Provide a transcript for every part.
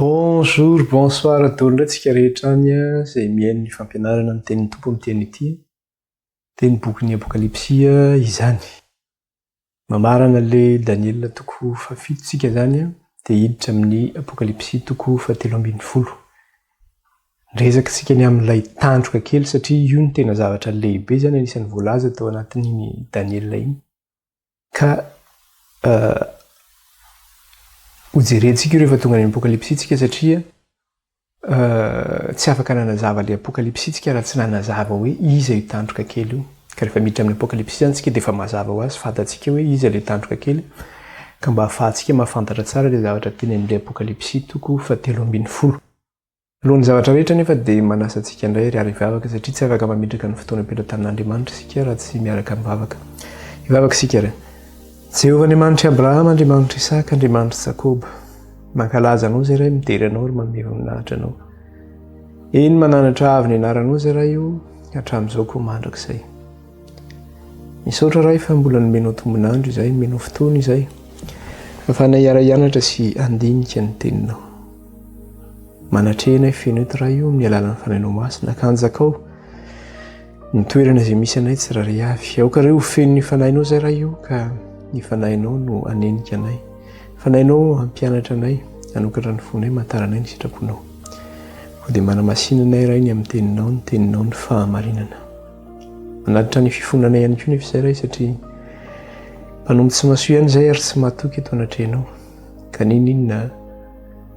Bonjour, bonsoir atolondratsika rehetra any izay mihaino ny fampianarana ny tenin'ny tompo amin'ny teny ity. Teny bokin'ny apokalipsia izany. Mamarana le Daniel toko fafitotsika zany dia hiditra amin'ny apokalipsia toko 7:10. Resaka tsika ny amin'ilay tandroka kely satria io ny tena zavatra lehibe zany anisan'ny voalaza tao anatin'iny Daniel iny. Ka hojerentsika rehefa tonga ny apokalipsitsika satria tsy afaka nanazava le apokalipsitsika raha tsy nanazava hoe iza io tandroka kely io. Ka rehefa miditra amin'ny apokalipsia tsika dia efa mazava ho azy, fantatsika hoe iza le tandroka kely, ka mba ahafahantsika mahafantatra tsara le zavatra teny amin'ilay apokalipsia toko 7:10. Alohan'ny zavatra rehetra nefa dia manasa antsika indray ry hivavaka satria tsy afaka mametraka ny fotoana ampelantan'Andriamanitra isika raha tsy miaraka mivavaka. Hivavaka isika re. Jehovah Andriamanitra Abrahama, Andriamanitra Isaka, Andriamanitra Jakoba, mankalaza anao zay raha midery anao ary manome voninahitra anao. Eny mananatra avy ny anaranao zay raha io hatramin'izao koa mandrakizay. Misaotra raha fa mbola nomenao tombonandro izay, nomenao fotoana izay. Afahana hiara-hianatra sy handinika ny teninao. Manatrehana feno eto raha io amin'ny alalan'ny fanainao masina, akanjakao ny toerana izay misy anay tsy rary avy. Aoka reo feno ny fanainao zay raha io ka ny fanainao no anenika anay. Fanainao hampianatra anay, hanokatra ny fonay, mataranay ny sitraponao. Dia manamasinanay raha iny amin'ny teninao ny fahamarinana. Manatitra ny fifonanay ihany koa nefa izay raha satria mpanomby tsy mahasoa ihany izay ary tsy mahatoky eto anatrehanao. Ka ninona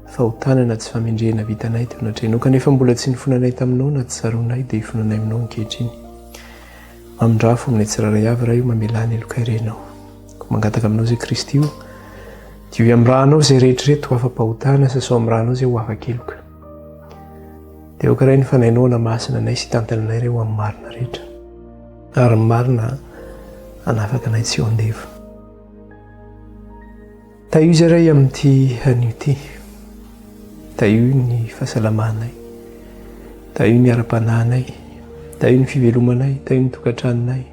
fahotanana tsy famendrehana vitanay teo anatrehanao kanefa mbola tsy nifonanay taminao na tsy tsaroanay dia hifonanay aminao ankehitriny. Mamindrafo aminay tsiraray avy raha io mamelany elokairenao. Mangataka aminao zay Kristy io, dia amin'ny rahanao zay rehetrarehetra ho afa-pahotana, sasao amin'ny rahanao zay ho afa-keloka. Dia aoka raha ny fanainao namasina anay sy tantananay ireo amin'ny marina rehetra. Ary marina hanafaka anay tsy ho andeva. Taio zay raha amin'ity anio ity. Taio ny fahasalamanay. Taio ny ara-panahinay. Taio ny fivelomanay. Taio ny tokantranonay.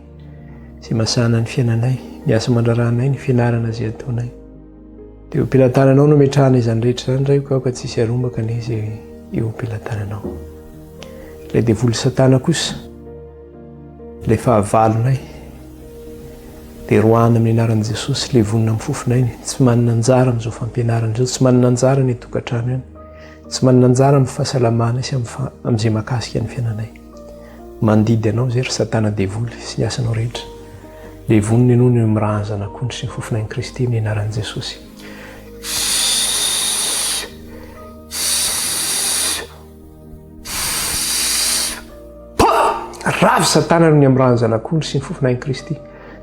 Sy masana ny fiainanay. Ny asa mandraranay, ny fianarana izay ataonay. Dia eo am-pelantananao no metrahana izany rehetra izany raha io ka aoka tsisy arombaka an'izy eo am-pelantananao. Ilay devoly Satana kosa, ilay fahavalonay, dia rohana amin'ny anaran'i Jesosy ilay vonona amin'ny fofonay, tsy manana anjara amin'izao fampianarana izao, tsy manana anjara ny tokantrano ihany, tsy manana anjara amin'ny fahasalamana sy amin'izay mahakasika ny fiainanay. Mandidy anao zay ry Satana devoly sy ny asanao rehetra. Ilay vonona ianao no miraha zanak'ondry sy ny fofonan'i Kristy amin'ny anaran'i Jesosy. Ravy Satana no ny amirahan'ny zanak'ondry sy ny fofonan'i Kristy.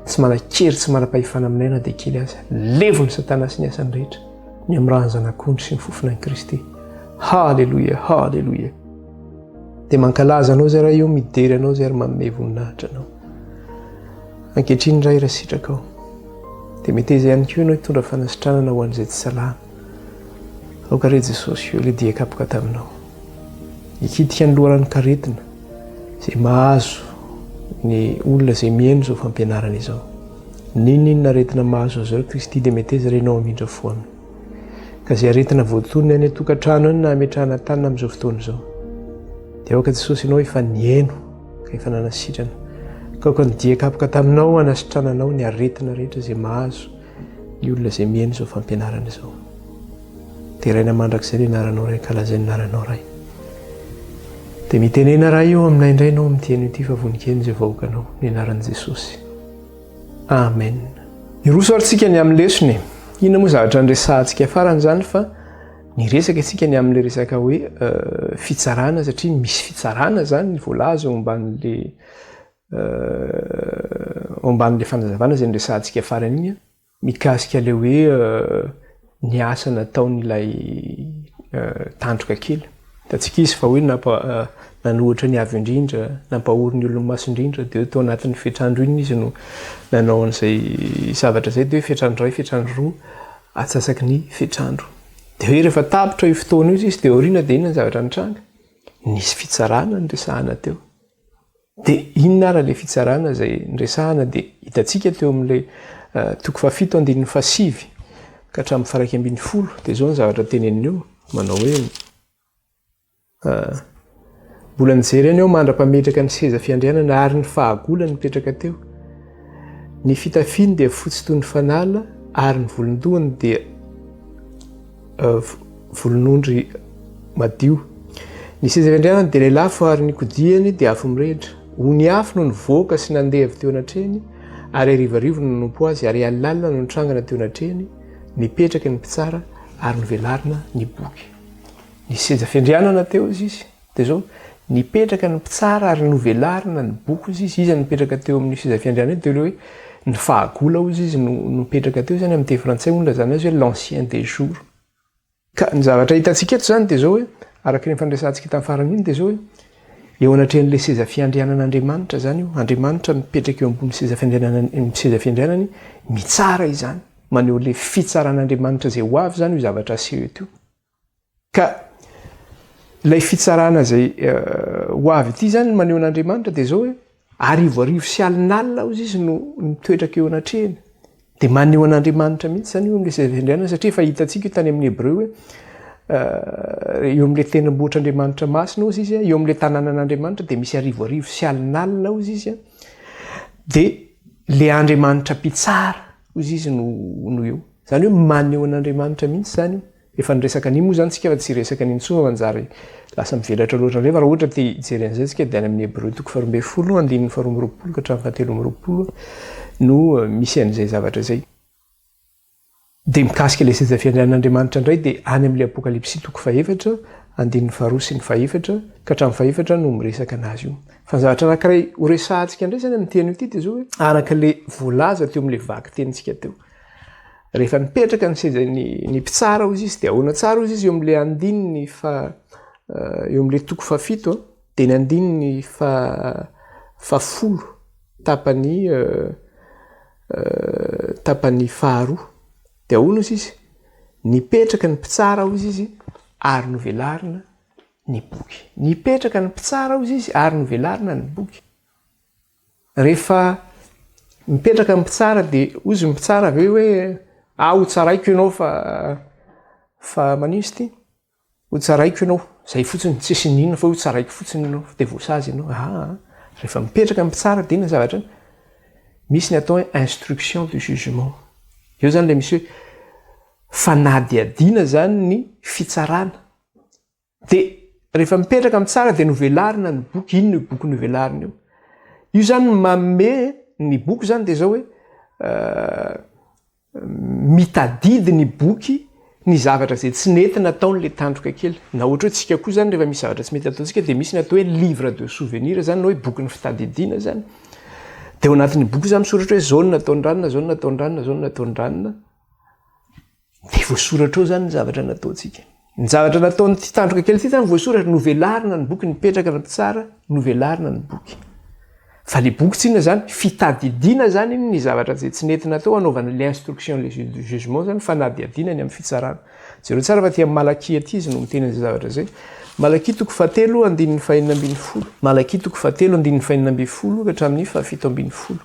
Tsy manan-kery, tsy manam-pahefana aminay na dia kely aza. Levony Satana sy ny asany rehetra ny amirahan'ny zanak'ondry sy ny fofonan'i Kristy. Halleluja, halleluja. Dia mankalaza anao zay raha io, midery anao zay ary manome voninahitra anao. Ankehitriny iray raha sitraka ao. Dia mety izay ihany koa ianao hitondra fanasitranana ho an'izay tsy salama. Aoka re Jesosy io ilay dia kapoka taminao. Hikitika ny loharany karetina izay mahazo ny olona izay mihaino izao fampianarana izao. Ninona aretina mahazo azy Kristy dia mety izy renao amindra foana. Ka izay aretina voatonony any an-tokantrano any na ametrahana tanana amin'izao fotoana izao. Dia aoka Jesosy ianao efa nihaino ka efa nanasitrana. Ka aoka ny dia kapoka taminao hanasitrananao ny aretina rehetra izay mahazo ny olona izay mihaino izao fampianarana izao. Dia raina mandrakizay ny anaranao ray, kalazay ny anaranao ray. Dia mitenena raha io aminay indray ianao amin'ity anio ity fa vonikeny izay vahoakanao ny anaran'i Jesosy. Amen. Iroso ary tsika ny amin'ny lesony. Inona moa zavatra nresahantsika farany zany fa niresaka isika ny amin'ilay resaka hoe fitsarana satria misy fitsarana zany voalaza ao amban'ilay fanazavana izay niresahantsika farany iny, mikasika ilay hoe ny asa nataon'ilay tandroka kely. Hitantsika izy fa hoe nanohitra ny avy indrindra, nampahory ny olona maso indrindra, dia tao anatin'ny fetrandro iny izy no nanao an'izay zavatra izay dia hoe fetrandro iray, fetrandro roa, atsasaky ny fetrandro. Dia hoe rehefa tapitra io fotoana io izy dia aoriana dia inona ny zavatra nitranga? Nisy fitsarana niresahana teo. Dia inona ara ilay fitsarana izay niresahana dia hitantsika teo amin'ilay toko 7:15 ka hatramin'ny 20 dia izao ny zavatra teneniny eo. manao hoe mbola nijery any ao mandra-pametraka ny seza fiandrianana ary ny fahagola nipetraka teo. Ny fitafiny dia fotsy toy ny fanala ary ny volondohany dia volonondry madio. Ny seza fiandrianana dia lehilahy fa ary ny kodiany dia afo mirehitra. Ony afo no nivoaka sy nandeha avy teo anatrehany ary arivarivo no nanompo azy ary alalina no nitrangana teo anatrehany, nipetraka ny mpitsara ary novelarina ny boky. Ny seza fiandrianana teo izy dia zao nipetraka ny mpitsara ary novelarina ny boky izy nipetraka teo amin'ny seza fiandrianana dia hoe ny fahagola izy no nipetraka teo zany amin'ny teny frantsay moa zany azy hoe l'ancien des jours. Ka ny zavatra hitantsika eto zany dia zao hoe araka ny fandraisantsika tamin'ny farany iny dia zao hoe eo anatrehan'ilay seza fiandrianan'Andriamanitra zany io, Andriamanitra mipetraka eo ambony seza fiandrianany mitsara izany, maneho le fitsaran'Andriamanitra zay ho avy zany io zavatra aseho eto. Ka ilay fitsarana zay ho avy ity zany maneho an'Andriamanitra dia zao hoe arivoarivo sy alinalina izy no mitoetraka eo anatrehany. Dia maneho an'Andriamanitra mihitsy zany io amin'ilay seza fiandrianana satria efa hitantsika io tany amin'ny Hébreu hoe eo amin'ilay tenimbohitr'Andriamanitra masina ozy izy, eo amin'ilay tanànan'Andriamanitra dia misy arivoarivo sy alinalina ozy izy, dia le Andriamanitra mpitsara ozy izy no eo. Zany hoe maneho an'Andriamanitra mihitsy zany io. Efa niresaka an'iny moa zany tsika fa tsy resaka an'iny intsony manjary lasa mivelatra loatra rehefa raha ohatra te hijery an'izay tsika dia any amin'ny Hébreu 12:12 no misy an'izay zavatra zay. Dia mikasika ilay seza fiandrianan'Andriamanitra indray dia any amin'ilay Apokalipsy 4:4 sy 4 ka hatramin'ny 4 no miresaka anazy io. Fa ny zavatra anankiray ho resahantsika indray zany amin'ny teny ity dia zao hoe arak'ilay voalaza teo amin'ilay vaky tenintsika teo. Rehefa nipetraka ny seza ny mpitsara ozy izy dia ahoana tsara ozy izy eo amin'ilay andininy eo amin'ilay toko 7 dia ny andininy fafolo tapany faharoa. Dia ahoana ozy izy nipetraka ny mpitsara ozy izy ary novelarina ny boky. Nipetraka ny mpitsara ozy izy ary novelarina ny boky. Rehefa mipetraka ny mpitsara dia ozy ny mpitsara avy hoe ho tsaraiko ianao fa manino izy ity? Ho tsaraiko ianao. Zay fotsiny tsy sininona fa ho tsaraiko fotsiny ianao dia voasazy ianao. Rehefa mipetraka ny mpitsara dia inona zavatra any? Misy ny atao hoe instruction de jugement. Eo zany ilay misy hoe fanadihadiana zany ny fitsarana. Dia rehefa mipetraka ny mpitsara dia novelarina ny boky. Ino ny boky novelarina eo? Io zany manome ny boky zany dia zao hoe mitadidy ny boky ny zavatra zay tsy nentina ataon'ilay tandroka kely. Na ohatra hoe tsika koa zany rehefa misy zavatra tsy mety ataontsika dia misy ny atao hoe livre de souvenir zany na hoe boky ny fitadidiana zany. Dia ao anatin'ny boky zany misoratra hoe zao nataon-dranona, zao nataon-dranona, zao nataon-dranona. Dia voasoratra eo zany ny zavatra nataontsika. Ny zavatra nataon'ity tandroka kely ity zany voasoratra novelarina ny boky, nipetraka ny mpitsara, novelarina ny boky. Fa le boky tsy inona zany? Fitadidiana zany iny ny zavatra zay tsy nentina atao anaovana l'instruction le jugement zany fanadihadiana ny amin'ny fitsarana. Jereo tsara fa ty amin'ny Malaki aty izy no miteny an'izay zavatra zay. Malaki 4:5-10. Malaki 4:5-10 ka hatramin'ny 7:10.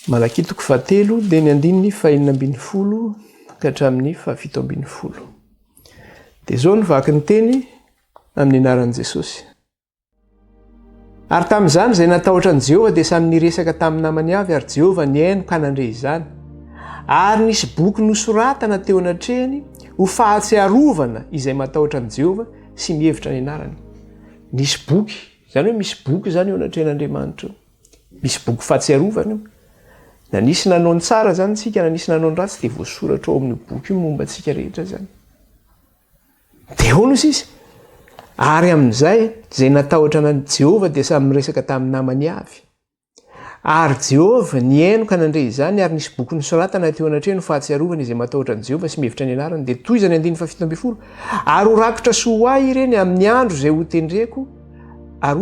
Malaki 4 dia ny 5:10 ka hatramin'ny 7:10. Dia zao ny vaky ny teny amin'ny anaran'i Jesosy. Ary tamin'izany izay natahotra an'i Jehovah dia samy niresaka tamin'ny namany avy ary Jehovah niaino ka nandre izany. Ary nisy boky nosoratana teo anatrehany ho fahatsiarovana izay matahotra an'i Jehovah sy mihevitra ny anarany. Nisy boky, zany hoe misy boky zany eo anatrehan'Andriamanitra. Misy boky fahatsiarovana io. Na nisy nanao ny tsara zany tsika, na nisy nanao ny ratsy dia voasoratra ao amin'ny boky io momba antsika rehetra zany. Dia ahoana izy? Ary amin'izay izay natahotra an'i Jehovah dia samy miresaka tamin'ny namany avy. Ary Jehovah niaino ka nandre izany ary nisy boky nosoratana teo anatrehany ho fahatsiarovana izay matahotra an'i Jehovah sy mihevitra ny anarany. Dia toy izany 7:10. Ary ho rakotra sy ho ahy ireny amin'ny andro izay ho tendreko, ary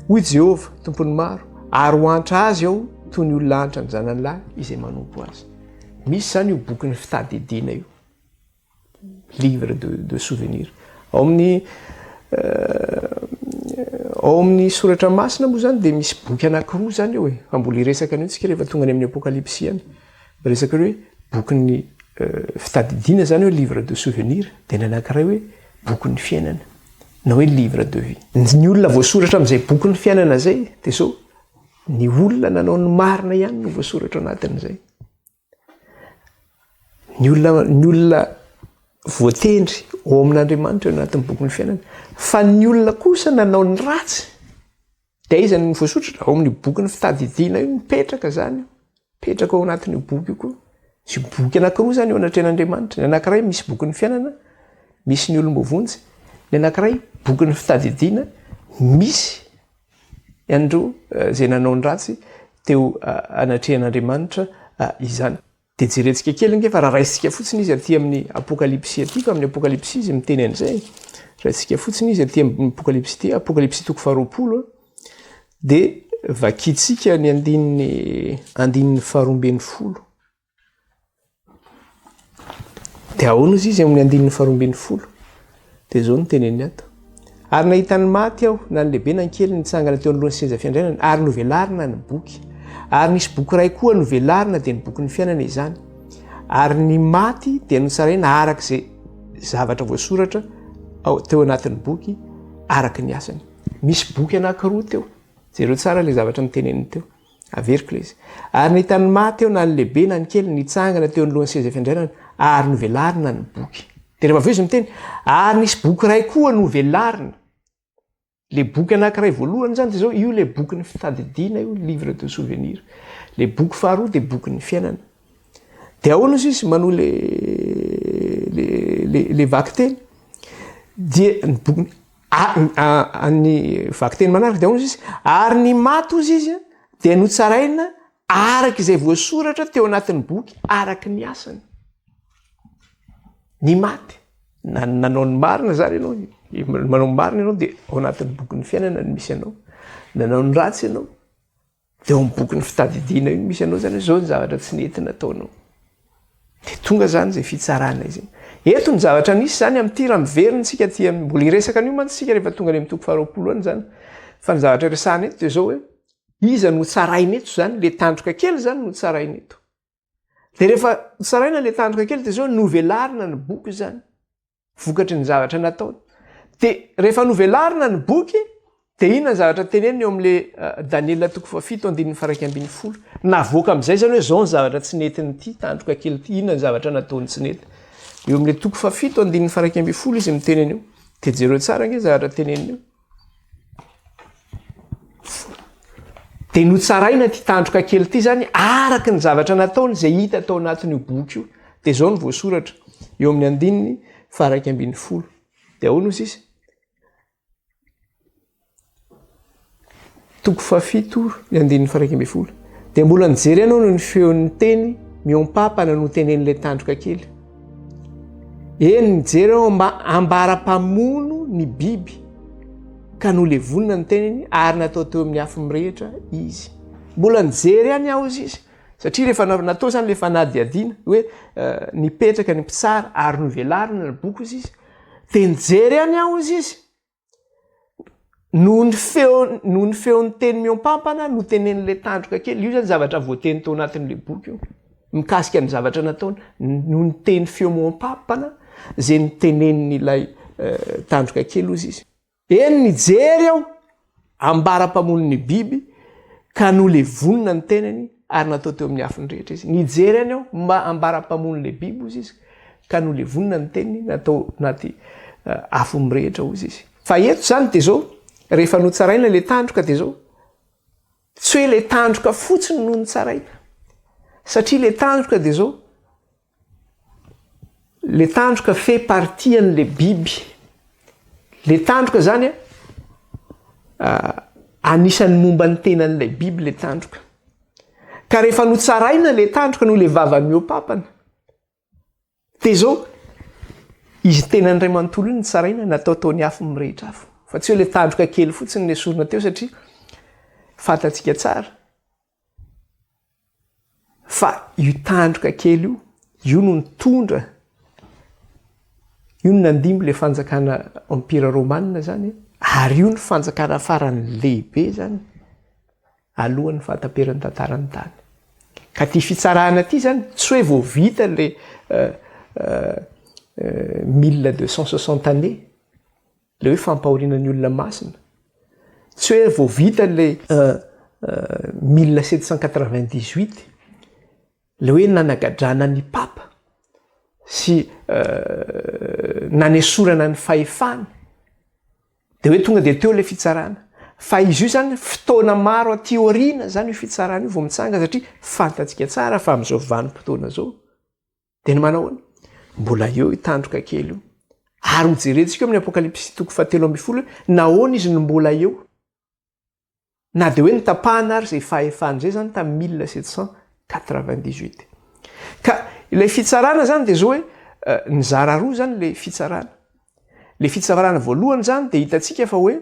hoy Jehovah tompony maro, ary ho antra azy aho toy ny olona antra ny zanany lahy izay manompo azy. Misy zany io boky ny fitadidiana io. Livre de souvenir. Ao amin'ny soratra masina moa zany dia misy boky anankiroa zany eo fa mbola hiresaka an'io tsika rehefa tonga any amin'ny Apokalipsy any. Resaka hoe boky ny fitadidiana zany hoe livre de souvenir dia ny anankiray hoe boky ny fiainana na hoe livre de vie. Ny olona voasoratra amin'izay boky ny fiainana zay dia zao ny olona nanao ny marina ihany no voasoratra anatin'izay. Ny olona voatendry ao amin'Andriamanitra eo anatin'ny boky ny fiainana. Fa ny olona kosa nanao ny ratsy dia izany ny voasoratra ao amin'ny boky ny fitadidiana io mipetraka zany. Mipetraka ao anatin'io boky io koa. Sy boky anankiroa zany eo anatren'Andriamanitra. Ny anankiray misy boky ny fiainana, misy ny olombovonjy. Ny anankiray boky ny fitadidiana, misy andro zay nanao ny ratsy teo anatrehan'Andriamanitra izany. Dia jerentsika kely nge fa raha raisitsika fotsiny izy aty amin'ny apokalypsy atyko amin'ny apokalypsy izy miteny an'izay. Raisitsika fotsiny izy aty amin'ny apokalypsy ty, apokalypsy 20 dia vakitsika ny andininy 12. Dia ahoana izy amin'ny andininy 12. Dia zao no teneny ato. Ary nahitany maty aho na ny lehibe na ny kely nitsangana teo anoloan'ny seza fiandrianana ary novelarina ny boky. Ary nisy boky iray koa novelarina dia ny boky ny fiainana izany. Ary ny maty dia notsaraina arak'izay zavatra voasoratra teo anatin'ny boky araka ny asany. Misy boky anankiroa teo. Jereo tsara ilay zavatra niteneniny teo. Averiko ilay izy. Ary nahitany maty aho na ny lehibe na ny kely nitsangana teo anoloan'ny seza fiandrianana ary novelarina ny boky. Dia rehefa avy eo izy miteny ary nisy boky iray koa novelarina. Le boky anankiray voalohany zany dia zao io le boky ny fitadidiana io livre de souvenir. Le boky faharoa dia boky ny fiainana. Dia ahoana izy manao le vakiteny dia ny boky ny vakiteny manaraka dia ahoana izy ary ny maty ozy izy dia notsaraina araka izay voasoratra teo anatin'ny boky araka ny asany. Ny maty nanao ny marina zany ianao, manao ny marina ianao dia ao anatin'ny boky ny fiainana ny misy anao. Nanao ny ratsy ianao dia ao amin'ny boky ny fitadidiana io misy anao zany zao ny zavatra tsy nentina ataonao. Dia tonga zany zay fitsarana izy. Eto ny zavatra nisy zany amin'ity raha miverintsika ty mbola iresaka an'io mantsika rehefa tonga any amin'ny toko 20 any zany. Fa ny zavatra resahana eto dia zao hoe iza no tsaraina eto zany le tandroka kely zany no tsaraina eto. Dia rehefa tsaraina le tandroka kely dia zao novelarina ny boky zany. Vokatry ny zavatra nataony. Dia rehefa novelarina ny boky dia inona ny zavatra teneniny eo amin'ile Daniela 7:1-20. Navoaka amin'izay zany hoe zao ny zavatra tsy netiny ity tandroka kely ity, inona ny zavatra nataony tsy nety. Eo amin'ile 7:1-20 izy miteneny eo. Dia jereo tsara nge zavatra teneniny eo. Dia notsaraina ty tandroka kely ity zany araka ny zavatra nataony izay hita tao anatin'io boky io. Dia zao ny voasoratra eo amin'ny andininy 1:20. Dia ahoana ozy izy? 7:1:20. Dia mbola nijery ianao no ny feon'ny teny miompampana no tenen'ilay tandroka kely. Eny nijery ao ambara-pamono ny biby ka nolevonina ny teneny ary natao teo amin'ny afo mirehitra izy. Mbola nijery ihany aho izy izy. Satria rehefa natao zany le fanadihadiana hoe nipetraka ny mpitsara ary novelarina ny boky izy izy. Dia nijery ihany aho izy izy. Noho ny feon'ny teny miompampana no tenen'ilay tandroka kely. Io zany zavatra voateny tao anatin'ilay boky io. Mikasika ny zavatra nataony noho ny teny feo miompampana izay nitenen'ilay tandroka kely ozy izy. Eny nijery aho ambara-pamonon'ny biby ka nolevonina ny teneny ary natao teo amin'ny afony rehetra izy. Nijery any aho ambara-pamonon'ilay biby ozy izy ka nolevonina ny teneny natao naty afo mirehitra ozy izy. Fa eto zany dia zao rehefa notsaraina le tandroka dia zao tsy hoe le tandroka fotsiny no notsaraina. Satria le tandroka dia zao le tandroka fait partie an'le biby. Le tandroka zany anisan'ny momba ny tenan'ilay biby le tandroka. Ka rehefa notsaraina le tandroka no le vavany miompampana dia zao izy tenan'iray manontolo iny notsaraina natao tao ny afo mirehitra afo. Fa tsy hoe le tandroka kely fotsiny le sorona teo satria fantatsika tsara fa io tandroka kely io no nitondra, io no nandimby le fanjakana empira romanina zany, ary io ny fanjakana farany lehibe zany alohan'ny fahataperan'ny tantarany tany. ka ty fitsarana ty zany tsy hoe voavita le 1260 année le hoe fampahorinan'ny olona masina, tsy hoe voavita le 1798 le hoe nanagadrana ny papa sy nanesorana ny fahefany de hoe tonga de teo le fitsarana. Fa izy io zany fotoana maro aty aoriana zany io fitsarana io vao mitsanga, satria fantatsika tsara fa amin'izao vanim-potoana zao de ny manao ahoana, mbola eo itandroka kely io. Ary hojerentsika eo amin'ny Apokalipsy 7:10 nahoana izy no mbola eo, na de hoe nitapahana ary zay fahefany zay zany tamin'ny 1798. Ka ilay fitsarana zany de zao hoe nizara roa zany le fitsarana. Le fitsarana voalohany zany de hitantsika fa hoe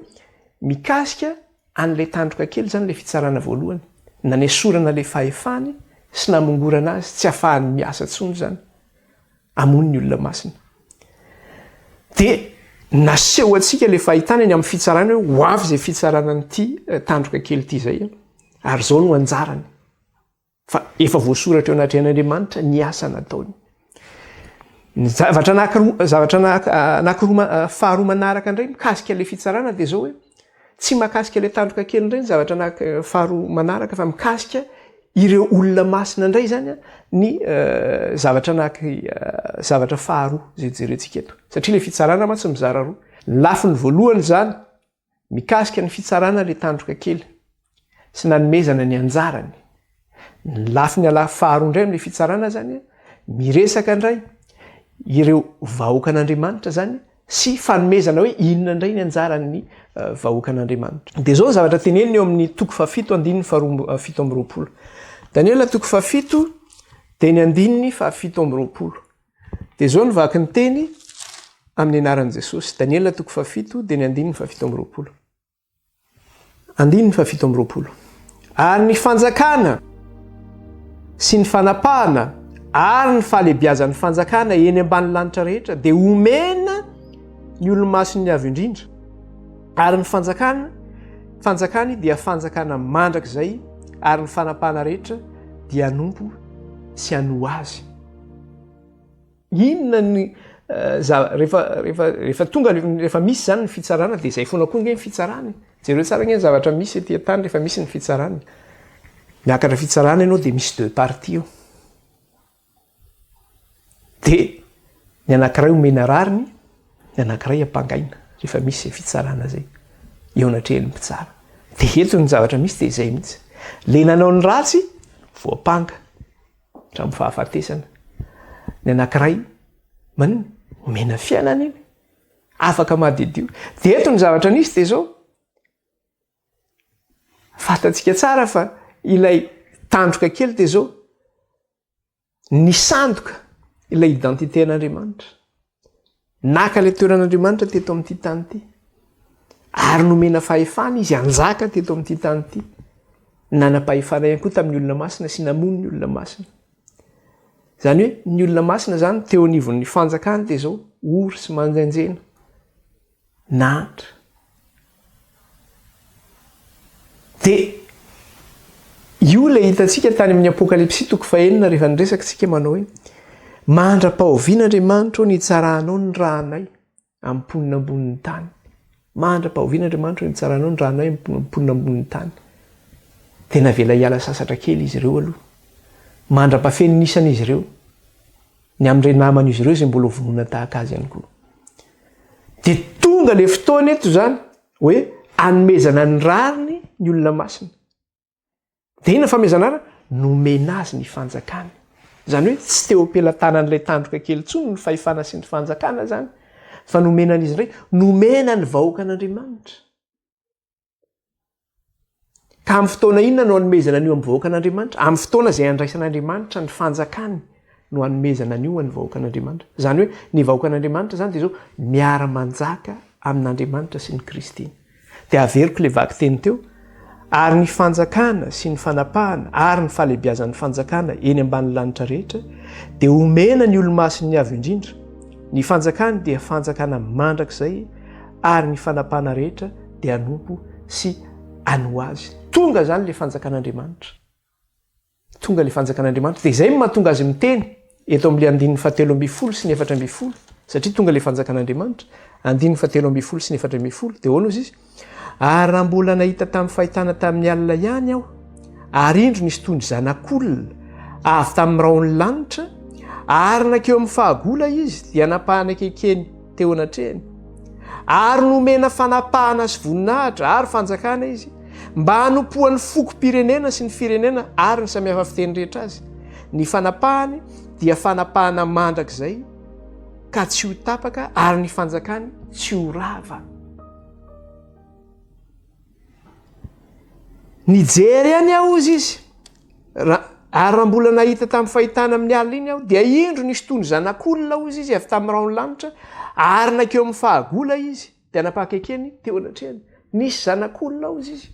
mikasika an'ilay tandroka kely zany le fitsarana voalohany, nanesorana le fahefany sy namongorana azy tsy ahafahany miasa tsony zany amony ny olona masina. De naseho atsika le fahitana eny amin'ny fitsarana hoe ho avy zay fitsarana n'ity tandroka kely ty zay, ary zao no anjarany. Fa efa voasoratra eo anaty Andriamanitra ny asa nataony. Ny zavatra faharoa manaraka indray mikasika le fitsarana de zao hoe tsy mahakasika le tandroka kely indray ny zavatra faharoa manaraka, fa mikasika ireo olona masina indray zany ny zavatra faharoa zay jerentsika eto, satria le fitsarana mantsy mizara roa. Lafiny voalohany zany mikasika ny fitsarana le tandroka kely sy nanomezana ny anjarany. Lafiny faharoa indray am'le fitsarana zany miresaka indray ireo vahoakan'Andriamanitra zany sy fanomezana hoe inona indray ny anjaran'ny vahoakan'Andriamanitra. De zao zavatra teneniny eo amin'ny 7:7. Daniela 7 teny 7:7. De zao nivaky ny teny amin'ny anaran'i Jesosy. Daniela 7 teny 7:7. 7:7. Ary ny fanjakana sy ny fanapahana ary ny fahalebiazan'ny fanjakana eny ambany lanitra rehetra de omena ny olo-masiny avy indrindra. Ary ny fanjakany dia fanjakana mandrakizay, ary ny fanapahana rehetra dia anompo sy ano azy. Inona ny rehefa tonga rehefa misy zany ny fitsarana de zay foana koa nge ny fitsarana. Jereo tsara nge ny zavatra misy etỳ tany rehefa misy ny fitsarana. Miakatra fitsarana ianao de misy 2 parties eo. De ny anankiray omena rariny, ny anankiray ampangaina rehefa misy fitsarana zay eo anatrehany mpitsara. De eto ny zavatra misy de zay mihitsy. Le nanao ny ratsy voapanga hatramin'ny fahafatesana. Ny anankiray omena fiainana iny, afaka mahadidio. De eto ny zavatra nisy de zao fantatsika tsara fa ilay tandroka kely de zao nisandoka ilay identité an'Andriamanitra, naka le toeran'Andriamanitra teto amin'ity tany ity, ary nomena fahefana izy anjaka teto amin'ity tany ity, nanam-pahefana ihany koa tamin'ny olona masina sy namony ny olona masina. Zany hoe ny olona masina zany teo anivon'ny fanjakany de zao ory sy manjanjena, nahatra. De io le hitantsika tany amin'ny Apokalipsy 9 rehefa niresaka tsika manao hoe mandra-pahovian'Andriamanitra ny tsarahanao ny rahanay amin'ny ponina ambonin'ny tany. Mandra-pahovian'Andriamanitra ny tsarahanao ny rahanay amin'ny ponina ambonin'ny tany. Tena vela hiala sasatra kely izy ireo aloha. Mandra-pafeninisana izy ireo. Ny amin'ireny naman'izy ireo izay mbola vonoina tahaka azy ihany koa. De tonga le fotoana eto zany hoe anomezana ny rariny ny olona masina. De ina famezana rariny? Nomena azy ny fanjakana. Zany hoe tsy teo ampelantanan'ilay tandroka kely intsony ny fahefana sy ny fanjakana zany, fa nomenan'izy indray, nomena ny vahoakan'Andriamanitra. Ka amin'ny fotoana inona no hanomezana an'io amin'ny vahoakan'Andriamanitra? Amin'ny fotoana izay andraisan'Andriamanitra ny fanjakany no hanomezana an'io amin'ny vahoakan'Andriamanitra. Zany hoe ny vahoakan'Andriamanitra zany dia zao miara-manjaka amin'Andriamanitra sy ny Kristy. Dia averiko le vaky teny teo, ary ny fanjakana sy ny fanapahana ary ny fahalebiazan'ny fanjakana eny ambany lanitra rehetra dia omena ny olo-masiny avy indrindra. Ny fanjakana dia fanjakana mandrakizay, ary ny fanapahana rehetra dia anompo sy ano azy. Tonga zany le fanjakan'Andriamanitra. tonga le fanjakan'andriamanitra dia izay mahatonga azy miteny eto amin'le 17 sy ny 4 satria tonga le fanjakan'andriamanitra 17 sy ny 4 dia hoana ozy izy ary raha mbola nahita tamin'ny fahitana tamin'ny alina ihany aho ary indro nisy toy ny zanak'olona avy tamin'ny raony lanitra ary nakeo amin'ny fahagola izy dia napahana kekeny teo anatrehany ary nomena fanapahana sy voninahitra ary fanjakana izy mba hanompohan'ny foko-pirenena sy ny firenena ary ny samihafa fiteny rehetra azy ny fanapahany dia fanapahana mandrakizay ka tsy ho tapaka ary ny fanjakany tsy ho rava nijery ihany aho izy izy ary raha mbola nahita tamin'ny fahitana amin'ny alina iny aho dia indro nisy toy ny zanak'olona ozy izy avy tamin'ny raony lanitra ary nakeo amin'ny fahagola izy dia napahakekeny teo anatrehany nisy zanak'olona ozy izy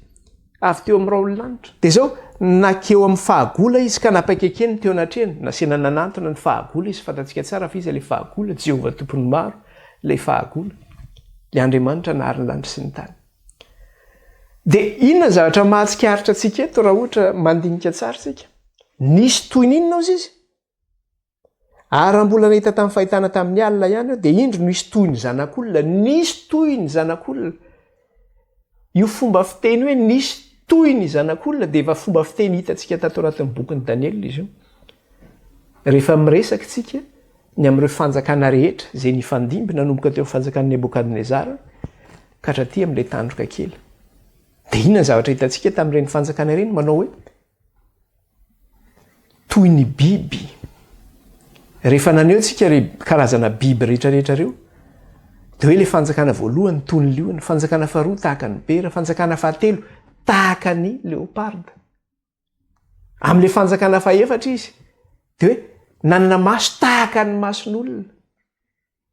avy teo amin'ny raony lanitra dia zao nakeo amin'ny fahagola izy ka napahakekeny teo anatrehany nasena nanantona ny fahagola izy fantatsika tsara fa izy le fahagola Jehovah tompony maro le fahagola le Andriamanitra nahary ny lanitra sy ny tany dia inona zavatra mahatsikaritra antsika eto raha ohatra mandinika tsara tsika nisy toy ny inona ozy izy ary raha mbola nahita tamin'ny fahitana tamin'ny alina ihany aho dia indro nisy toy ny zanak'olona nisy toy ny zanak'olona io fomba fiteny hoe nisy toy ny zanak'olona dia efa fomba fiteny hitantsika tato anatin'ny bokin'ny Daniel izy io rehefa miresaka tsika ny amin'ireo fanjakana rehetra izay nifandimby nanomboka teo fanjakan'ny Nebokadnezara ka hatraty amin'ilay tandroka kely dia inona zavatra hitantsika tamin'ireny fanjakana ireny manao hoe toy ny biby rehefa naneo tsika karazana biby rehetrarehetra reo dia hoe le fanjakana voalohany toy ny liona fanjakana faharoa tahaka ny bera fanjakana fahatelo tahaka ny leoparda amin'le fanjakana fahaefatra izy dia hoe nanana maso tahaka ny mason'olona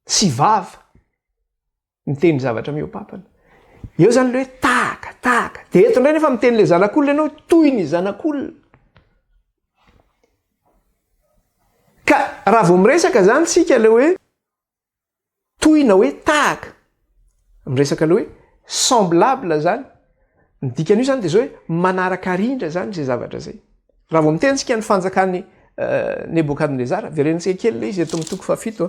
sy vava miteny zavatra mihoapapana eo zany le hoe tahaka dia eto indray nefa miteny le zanak'olona ianao toy ny zanak'olona ka raha vao miresaka zany tsika le hoe toy na hoe tahaka miresaka le hoe semblable zany ny dikan'io zany dia zao hoe manaraka rindra zany zay zavatra zay raha vao mitentsika ny fanjakan'ny Nebokadnezara verenitsika kely le izy eto amin'ny toko fahafito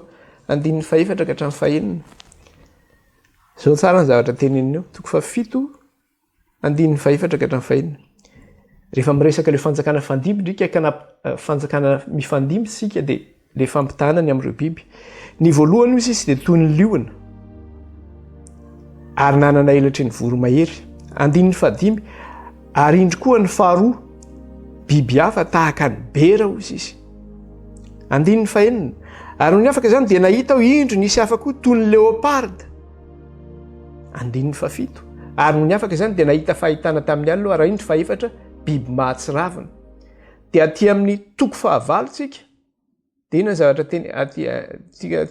andininy faefatra ka hatramin'ny fahenina zao tsara ny zavatra teneniny eo toko fahafito andininy faefatra ka hatramin'ny fahenina rehefa miresaka le fanjakana fandimby ndrika ka fanjakana mifandimby sika dia le fampitanany amin'ireo biby ny voalohany izy dia toy ny liona ary nanana elatry ny voromahery andininy fahadimby ary indro koa ny faharoa biby hafa tahaka ny bera ozy izy andininy fahenina ary ny afaka izany dia nahita aho indro nisy hafa koa toy ny leoparda andininy fahafito ary ny afaka izany dia nahita fahitana tamin'ny alina raha indro faefatra biby mahatsiravina dia aty amin'ny toko fahavalo tsika dia ina zavatra teny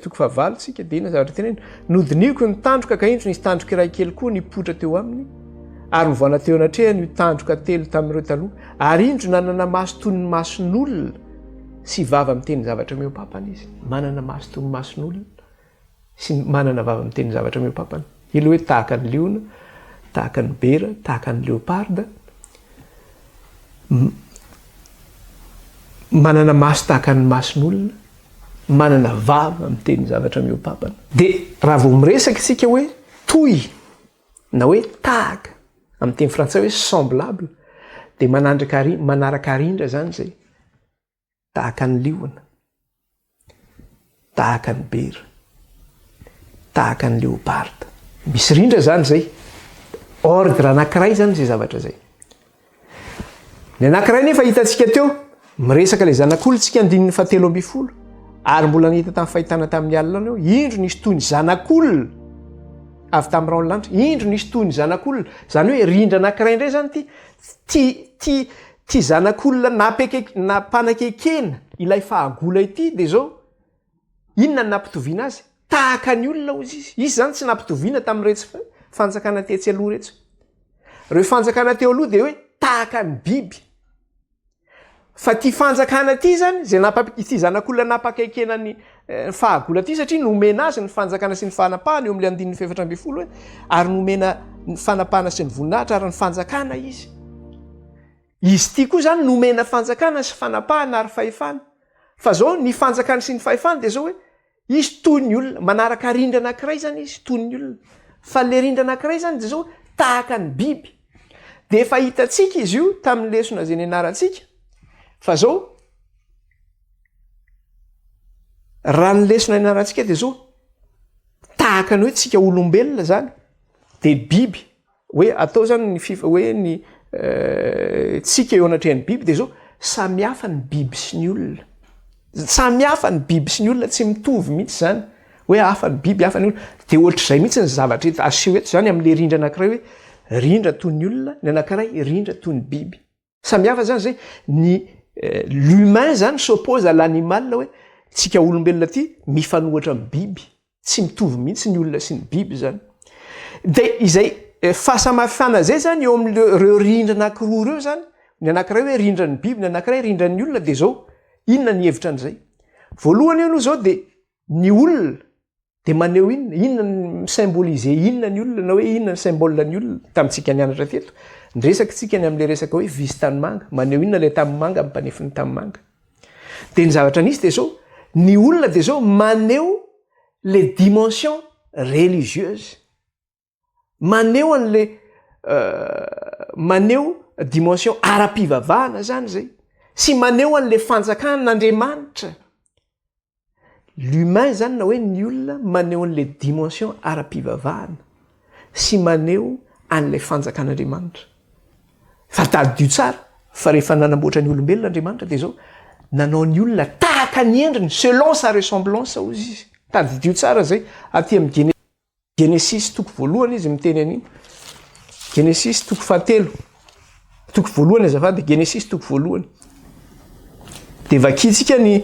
toko fahavalo tsika dia ina zavatra teny nodiniko ny tandroka ka indro nisy tandroka iray kely koa nipotra teo aminy ary mivoana teo anatrehany io tandroka telo tamin'ireo taloha ary indro nanana maso toy ny mason'olona sy vava miteny zavatra mihoapapana izy manana maso toy ny mason'olona sy manana vava miteny zavatra mihoapapana ilo hoe tahaka ny liona tahaka ny bera tahaka ny leoparda manana maso tahaka ny mason'olona manana vava miteny zavatra mihoapapana dia raha vao miresaka isika hoe toy na hoe tahaka amin'ny teny frantsay hoe semblable dia manaraka rindra zany zay tahaka ny liona tahaka ny bera tahaka ny leoparda misy rindra zany zay ordre anankiray zany zay zavatra zay ny anankiray nefa hitantsika teo miresaka le zanak'olontsika andininy fahatelo amby folo ary mbola nahita tamin'ny fahitana tamin'ny alina eo indro nisy toy ny zanak'olona avy tamin'ny raony lanitra indro nisy toy ny zanak'olona zany hoe rindra anankiray indray zany ty zanak'olona nampanakekena ilay fahagola ity dia zao inona ny nampitoviana azy tahaka ny olona ozy izy zany tsy nampitoviana tamin'iretsy fanjakana tetsy aloha retsy reo fanjakana teo aloha dia hoe tahaka ny biby fa ty fanjakana ty zany zay ty zanak'olona nampakekena ny fahagola ty satria nomena azy ny fanjakana sy ny fanapahana eo amin'le andininy faefatra amby folo hoe ary nomena ny fanapahana sy ny voninahitra ary ny fanjakana izy izy ity koa zany nomena fanjakana sy fanapahana ary fahefana fa zao ny fanjakana sy ny fahefana de zao hoe izy toy ny olona manaraka rindra anankiray zany izy toy ny olona fa le rindra anankiray zany de zao tahaka ny biby de efa hitatsika izy io tamin'ny lesona zay nianarantsika fa zao raha ny lesona nianarantsika de zao tahaka ny hoe tsika olombelona zany de biby hoe atao zany ny fifa hoe ny tsika eo anatrehan'ny biby de zao samihafa ny biby sy ny olona samihafa ny biby sy ny olona tsy mitovy mihitsy zany hoe hafa ny biby hafa ny olona de ohatr'izay mihitsy ny zavatra eto aseho eto zany am'le rindra anankiray hoe rindra toy ny olona ny anankiray rindra toy ny biby samihafa zany zay ny l'humain zany s'oppose à l'animal hoe tsika olombelona ty mifanohatra amin'ny biby tsy mitovy mihitsy ny olona sy ny biby zany de izay fahasamihafana zay zany eo am'reo rindra anankiroa reo zany ny anankiray hoe rindra ny biby ny anankiray rindra ny olona de zao inona ny hevitra an'izay voalohany eo aloha zao de ny olona de maneho inona ny symboliser inona ny olona na hoe inona ny symbole ny olona tamintsika nianatra teto nyresaky tsika ny am'le resaka hoe visy tany manga maneho inona le tamin'ny manga ampanefiny tamin'ny manga de ny zavatra nisy de zao ny olona de zao maneho les dimensions religieuses maneho an'le maneho dimension ara-pivavahana zany zay sy maneho an'le fanjakan'Andriamanitra l'humain zany na hoe ny olona maneho an'le dimension ara-pivavahana sy maneho an'le fanjakan'Andriamanitra fa tadidio tsara fa rehefa nanamboatra ny olombelona Andriamanitra de zao nanao ny olona tahaka ny endriny selon sa ressemblance ozy izy tadidio tsara zay aty amin'ny Genesis toko voalohany izy miteny an'iny Genesis toko fahatelo toko voalohany azafady Genesis toko voalohany de vakitsika ny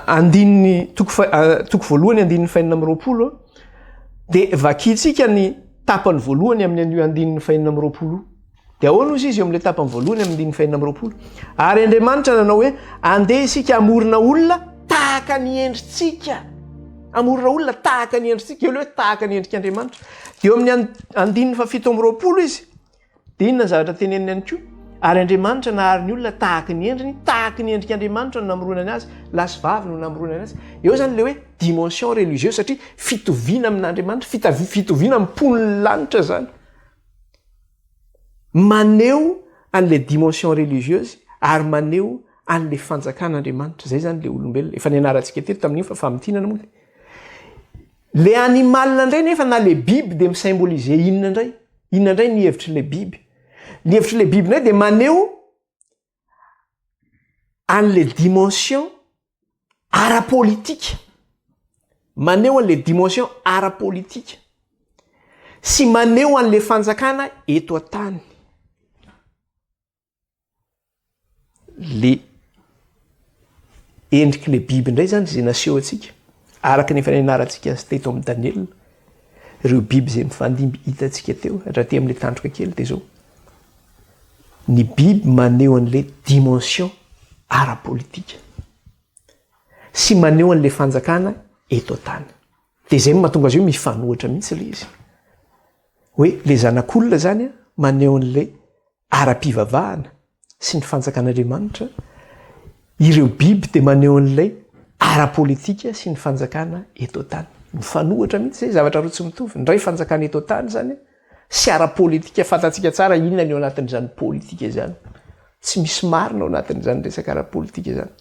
andininy toko voalohany andininy fahinana amby roapolo de vakitsika ny tapany voalohany amin'ny anio andininy fahinana amby roapolo de ahoana ozy izy eo am'le tapany voalohany amin'ny andininy fahinana amby roapolo ary Andriamanitra nanao hoe andeha isika amorona olona tahaka ny endritsika amorona olona tahaka ny endritsika eo le hoe tahaka ny endrika Andriamanitra de eo amin'ny andininy fafito amby roapolo izy de inona ny zavatra teneniny ihany koa ary Andriamanitra nahary ny olona tahaka ny endriny tahaka ny endrika Andriamanitra no namoronany azy lasy vavy no namoronany azy eo zany le hoe dimension religieuse satria fitoviana amin'Andriamanitra fitoviana amin'ny poniny lanitra zany maneho an'le dimension religieuse ary maneho an'le fanjakan'Andriamanitra zay zany le olombelona efa nianarantsika teto tamin'iny fa famitinana moa le animal indray nefa na le biby de misymboliser inona indray ny hevitry le biby ny hevitry le biby indray de maneho an'le dimension ara-politika maneho an'le dimension ara-politika sy maneho an'le fanjakana eto an-tany le endriky le biby indray zany zay naseho atsika araka nefa nianarantsika azy teto amin'ny Daniel ireo biby zay mifandimby hitatsika teo raha te amin'le tandroka kely de zao ny biby maneho an'le dimension ara-politika sy maneho an'le fanjakana eto an-tany de zay mahatonga azy io mifanohatra mihitsy le izy hoe le zanak'olona zany maneho an'le ara-pivavahana sy ny fanjakan'Andriamanitra ireo biby de maneho an'lay ara-politika sy ny fanjakana eto an-tany mifanohatra mihitsy zay zavatra roa tsy mitovy ndray fanjakana eto an-tany zany sy ara-politika fantatsika tsara inona ny ao anatin'izany politika zany tsy misy marina ao anatin'izany resaka ara-politika zany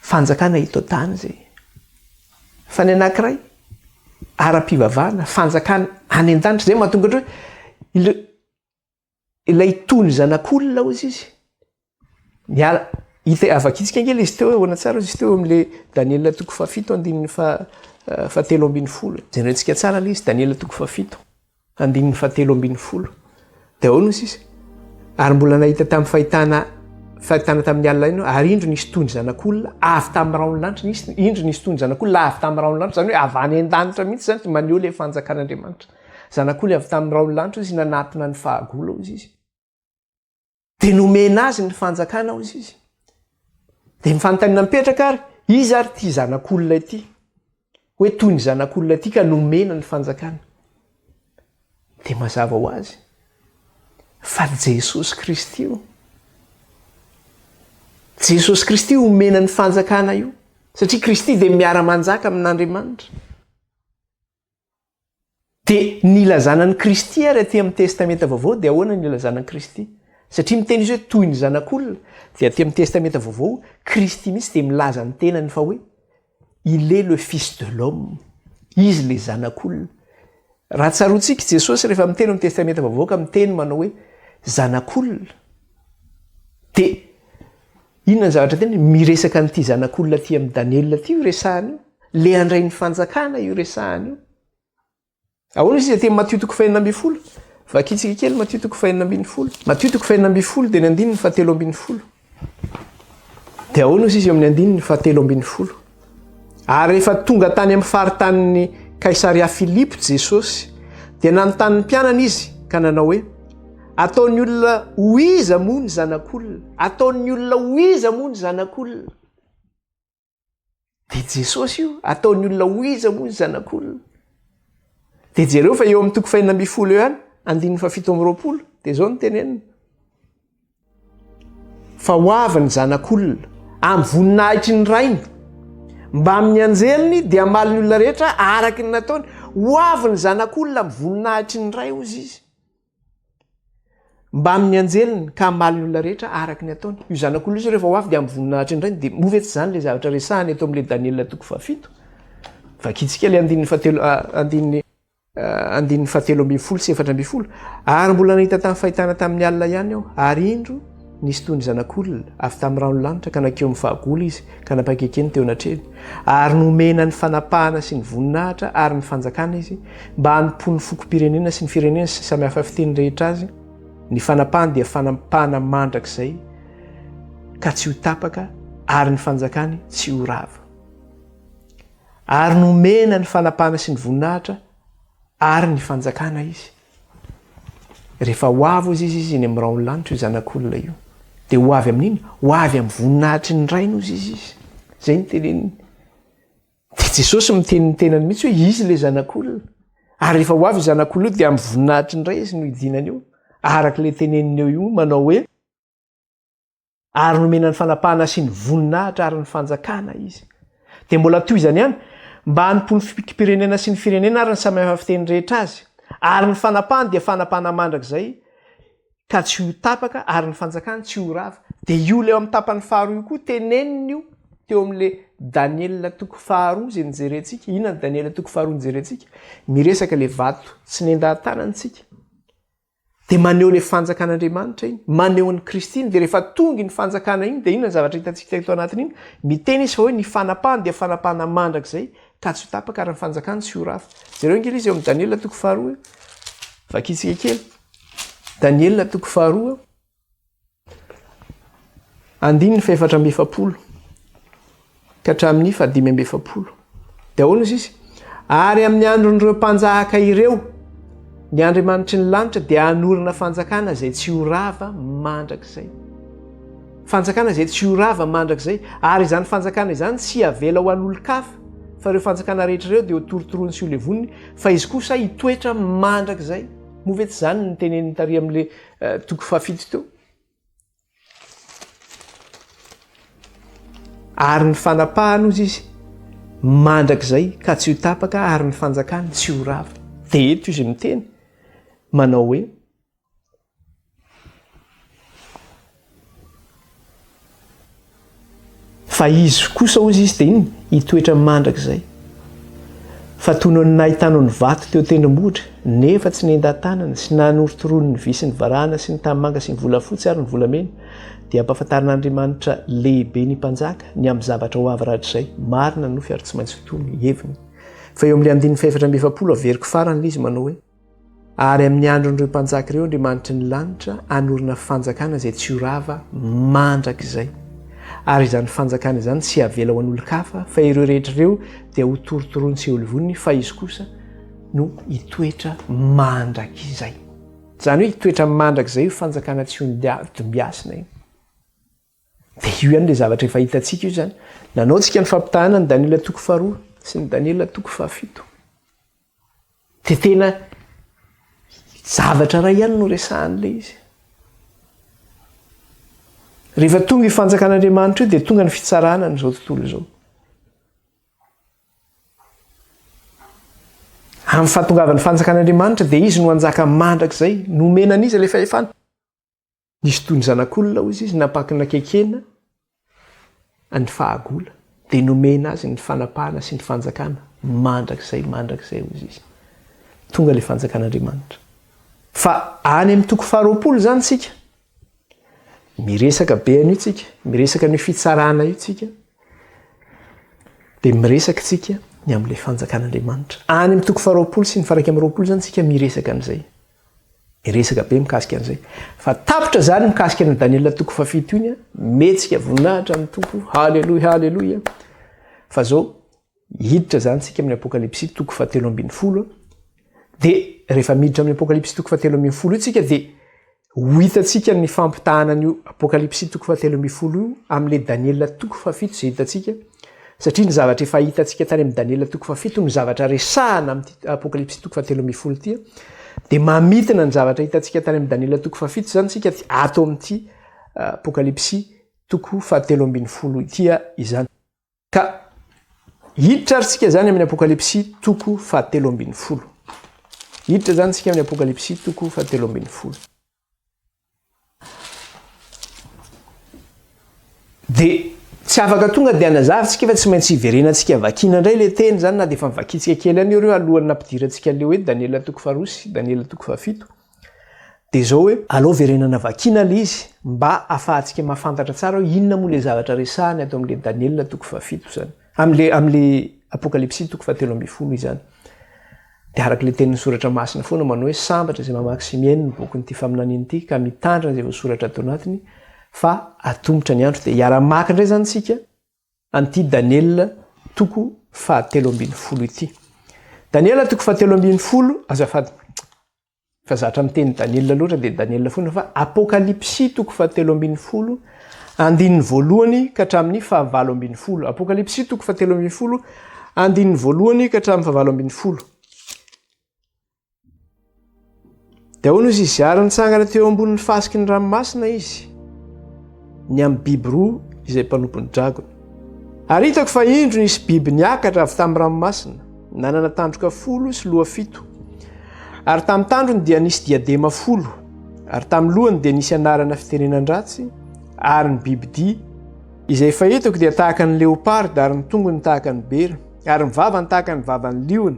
fanjakana eto an-tany zay fa ny anankiray ara-pivavahana fanjakana any an-danitra zay mahatonga ohatra hoe ilay tony zanak'olona ozy izy hita avakitsika angela izy teo hoana tsara izy teo am'le Daniel toko fafito andininy fatelo ambin'ny folo jerentsika tsara le izy Daniel toko fafito andininy fatelo ambin'ny folo de ahoana izy izy ary mbola nahita tamin'ny fahitana tamin'ny alina ino ary indro nisy tony zanak'olona avy tamin'ny raon'lanitra indro nisy tony zanak'olona avy tamin'ny raon'lanitra zany hoe avy any an-danitra mihitsy zany maneho le fanjakan'Andriamanitra zanak'olona avy tamin'ny raon'lanitra izy nanatona ny fahagola ozy izy de nomena azy ny fanjakana ozy izy de mifanontaniana mipetraka ary izy ary ty zanak'olona ity hoe toy ny zanak'olona ty ka nomena ny fanjakana de mazava ho azy fa Jesosy Kristy io. Jesosy Kristy omena ny fanjakana io satria Kristy dia miara-manjaka amin'Andriamanitra. Dia nilazana ny Kristy ary aty amin'ny testamenta vaovao dia ahoana nilazana ny Kristy? Satria miteny izy hoe toy ny zanak'olona dia aty amin'ny testamenta vaovao Kristy mihitsy dia milaza ny tenany fa hoe il est le fils de l'homme. Izy le zanak'olona. Raha tsaroantsika Jesosy rehefa miteny amin'ny testamenta vaovao ka miteny manao hoe zanak'olona. Dia inona ny zavatra teny miresaka n'ity zanak'olona aty amin'ny Daniel aty io resahany io. Le handray ny fanjakana io resahany io. Ahoana izy aty Matthieu 20. Vakitsika kely Matthieu 20. Matthieu 20 dia ny 17. Dia ahoana izy eo amin'ny 17. Ary rehefa tonga tany amin'ny faritanin'ny Kaisaria Filipo Jesosy dia nanontany ny mpianana izy ka nanao hoe ataon'ny olona ho iza moa ny zanak'olona? Ataon'ny olona ho iza moa ny zanak'olona? Dia Jesosy io ataon'ny olona ho iza moa ny zanak'olona? Dia jereo fa eo amin'ny 20 eo ihany 17 dia zao no tenenina. Fa ho avy ny zanak'olona amin'ny voninahitry ny rainy mba amin'ny anjeliny dia amaly ny olona rehetra araky ny nataony. Ho avy ny zanak'olona amin'ny voninahitry ny ray ozy izy mba amin'ny anjeliny ka amaly ny olona rehetra araky ny ataony. Io zanak'olona izy rehefa ho avy dia amin'ny voninahitry ny ray dia movetsy zany le zavatra resahany eto amin'le Daniel 7. Vakitsika le 17. Ary mbola nahita tamin'ny fahitana tamin'ny alina ihany aho ary indro nisy toy ny zanak'olona avy tamin'ny ranolanitra ka nakeo amin'ny fahagola izy ka napakekeny teo anatreny. Ary nomena ny fanapahana sy ny voninahitra ary ny fanjakana izy mba hanompo ny fokom-pirenena sy ny firenena sy samihafa fiteny rehetra azy. Ny fanapahana dia fanapahana mandrakizay ka tsy ho tapaka ary ny fanjakany tsy ho rava. Ary nomena ny fanapahana sy ny voninahitra ary ny fanjakana izy. Rehefa ho avy ozy izy ny amin'ny ranolanitra io zanak'olona io. Dia ho avy amin'iny? Ho avy amin'ny voninahitry ny rainy ozy izy. Zay ny teneniny. Dia Jesosy miteny ny tenany mihitsy hoe izy le zanak'olona. Ary rehefa ho avy zanak'olona io dia amin'ny voninahitry ny ray izy no idinany eo. Araka le teneniny eo io manao hoe ary nomena ny fanapahana sy ny voninahitra ary ny fanjakana izy. Dia mbola toy izany ihany mba hanompo ny fipirenena sy ny firenena ary ny samihafa fiteny rehetra azy. Ary ny fanapahana dia fanapahana mandrakizay ka tsy ho tapaka ary ny fanjakana tsy ho rava. Dia io leo amin'ny tapany faharoa io koa teneniny io teo amin'le Daniel 2 zay nijerentsika. Inona ny Daniel 2 nijerentsika? Miresaka le vato tsy nendahan-tanantsika. Dia maneho le fanjakan'Andriamanitra iny, maneho ny Kristy iny. Dia rehefa tonga ny fanjakana iny dia inona ny zavatra hitantsika teto anatin'iny? Miteny izy fa hoe ny fanapahana dia fanapahana mandrakizay ka tsy ho tapaka ary ny fanjakana tsy ho rava. Jereo ngely izy eo amin'ny Daniel 2. Vakitsika kely. Daniel 2 470 ka hatramin'ny 570. Dia ahoana izy? Ary amin'ny andron'ireo mpanjahaka ireo ny Andriamanitry ny lanitra dia hanorina fanjakana zay tsy ho rava mandrakizay. Fanjakana zay tsy ho rava mandrakizay. Ary izany fanjakana izany tsy havela ho an'olon-kafa fa ireo fanjakana rehetra ireo dia ho torotoroany sy ho levoniny fa izy kosa hitoetra mandrakizay. Movetsy zany ny teneniny tary amin'le 7 teo. Ary ny fanapahana ozy izy mandrakizay ka tsy ho tapaka ary ny fanjakana tsy ho rava. Dia eto izy miteny manao hoe fa izy kosa ozy izy dia iny hitoetra mandrakizay. Fa toy no nahitanao ny vato teo tendrombohitra nefa tsy nendahan-tanana sy nanorotoroany ny vy sy ny varahana sy ny tanimanga sy ny volafotsy ary ny volamena dia ampahafantarin'Andriamanitra lehibe ny mpanjaka ny amin'ny zavatra ho avy rahatrizay. Marina no fiary tsy maintsy fotony heviny. Fa eo amin'le 470 averiko farany lay izy manao hoe ary amin'ny andron'ireo mpanjaka ireo Andriamanitra ny lanitra hanorina fanjakana izay tsy ho rava mandrakizay. Ary izany fanjakana izany tsy havela ho an'olon-kafa fa ireo rehetra ireo dia ho torotoroany sy ho levoniny fa izy kosa no hitoetra mandrakizay. Zany hoe hitoetra mandrakizay io fanjakana tsy ho tombiasina iny. Dia io ihany le zavatra efa hitantsika io zany. Nanaontsika ny fampitahana ny Daniel 2 sy ny Daniel 7. Dia tena zavatra ray ihany no resahan'ilay izy. rehefa tonga ifanjakan'Andriamanitra io dia tonga ny fitsarana n'izao tontolo izao. Amin'ny fahatongavan'ny fanjakan'Andriamanitra dia izy no anjaka mandrakizay nomena an'izy ilay fahefana. Nisy toy ny zanak'olona hozy izy napakina kekena ny fahagola dia nomena azy ny fanapahana sy ny fanjakana mandrakizay hozy izy. Tonga ilay fanjakan'Andriamanitra. Fa any amin'ny toko 20 zany tsika. Miresaka be an'io tsika, miresaka ny fitsarana io tsika. Dia miresaka tsika ny amin'ilay fanjakan'Andriamanitra. Any amin'ny toko 20 sy ny 120 zany tsika miresaka an'izay. Miresaka be mikasika an'izay. Fa tapitra zany mikasika ny Daniela toko 7 iny, metsika voninahitra amin'ny toko. Halleluja, halleluja. Fa zao hiditra zany tsika amin'ny Apokalipsy toko 7:10. Dia rehefa miditra amin'ny Apokalipsy toko 7:10 tsika dia ho hitatsika ny fampitahana an'io Apokalipsy toko 7:10 io amin'ilay Daniela toko 7 izay hitatsika. Satria ny zavatra efa hitantsika tany amin'ny Daniela toko 7 ny zavatra resahana amin'ny Apokalipsy toko 7:10 ity. Dia mamitina ny zavatra hitantsika tany amin'ny Daniela toko 7 zany tsika ato amin'ity Apokalipsy toko 7:10 ity izany. Ka hiditra tsika zany amin'ny Apokalipsy toko 7:10. Hiditra zany tsika amin'ny Apokalipsy toko 7:10. Dia tsy afaka tonga dia anazavintsika fa tsy maintsy iverenantsika vakina indray ilay teny zany na dia efa mivakitsika kely any ireo alohan'ny nampidirantsika ilay hoe Daniela toko 2 sy Daniela toko 7. Dia zao hoe aleo verenana vakina ilay izy mba ahafahantsika mahafantatra tsara hoe inona moa ilay zavatra resahany ato amin'ilay Daniela toko 7 zany. Amin'ilay Apokalipsy toko 7:10 izany. Dia araka ilay tenin'ny soratra masina foana manao hoe sambatra izay mamaky sy miaino ny bokin'ity faminaniana ity ka mitandrina izay voasoratra ato anatiny. Fa atombotra ny andro dia hiara-maka indray zany tsika an'ity Daniela toko 7:10 ity. Daniela toko 7:10 azafady. Fa zatra miteny Daniela loatra dia Daniela foana fa Apokalipsy toko 7:10 andininy voalohany ka hatramin'ny 9:20. Apokalipsy toko 7:10 andininy voalohany ka hatramin'ny 9:20. Dia ahoana izy izary nitsangana teo ambonin'ny fasiky ny ranomasina izy. Ny amin'ny biby roa izay mpanompon'ny dragona. Ary hitako fa indro nisy biby niakatra avy tamin'ny ranomasina, nanana tandroka 10 sy loha 7. Ary tamin'ny tandrony dia nisy diadema 10. Ary tamin'ny lohany dia nisy anarana fitenenan-dratsy. Ary ny bibidia izay efa hitako dia tahaka ny leopard ary ny tongony tahaka ny bery. Ary ny vavany tahaka ny vavan'ny liona.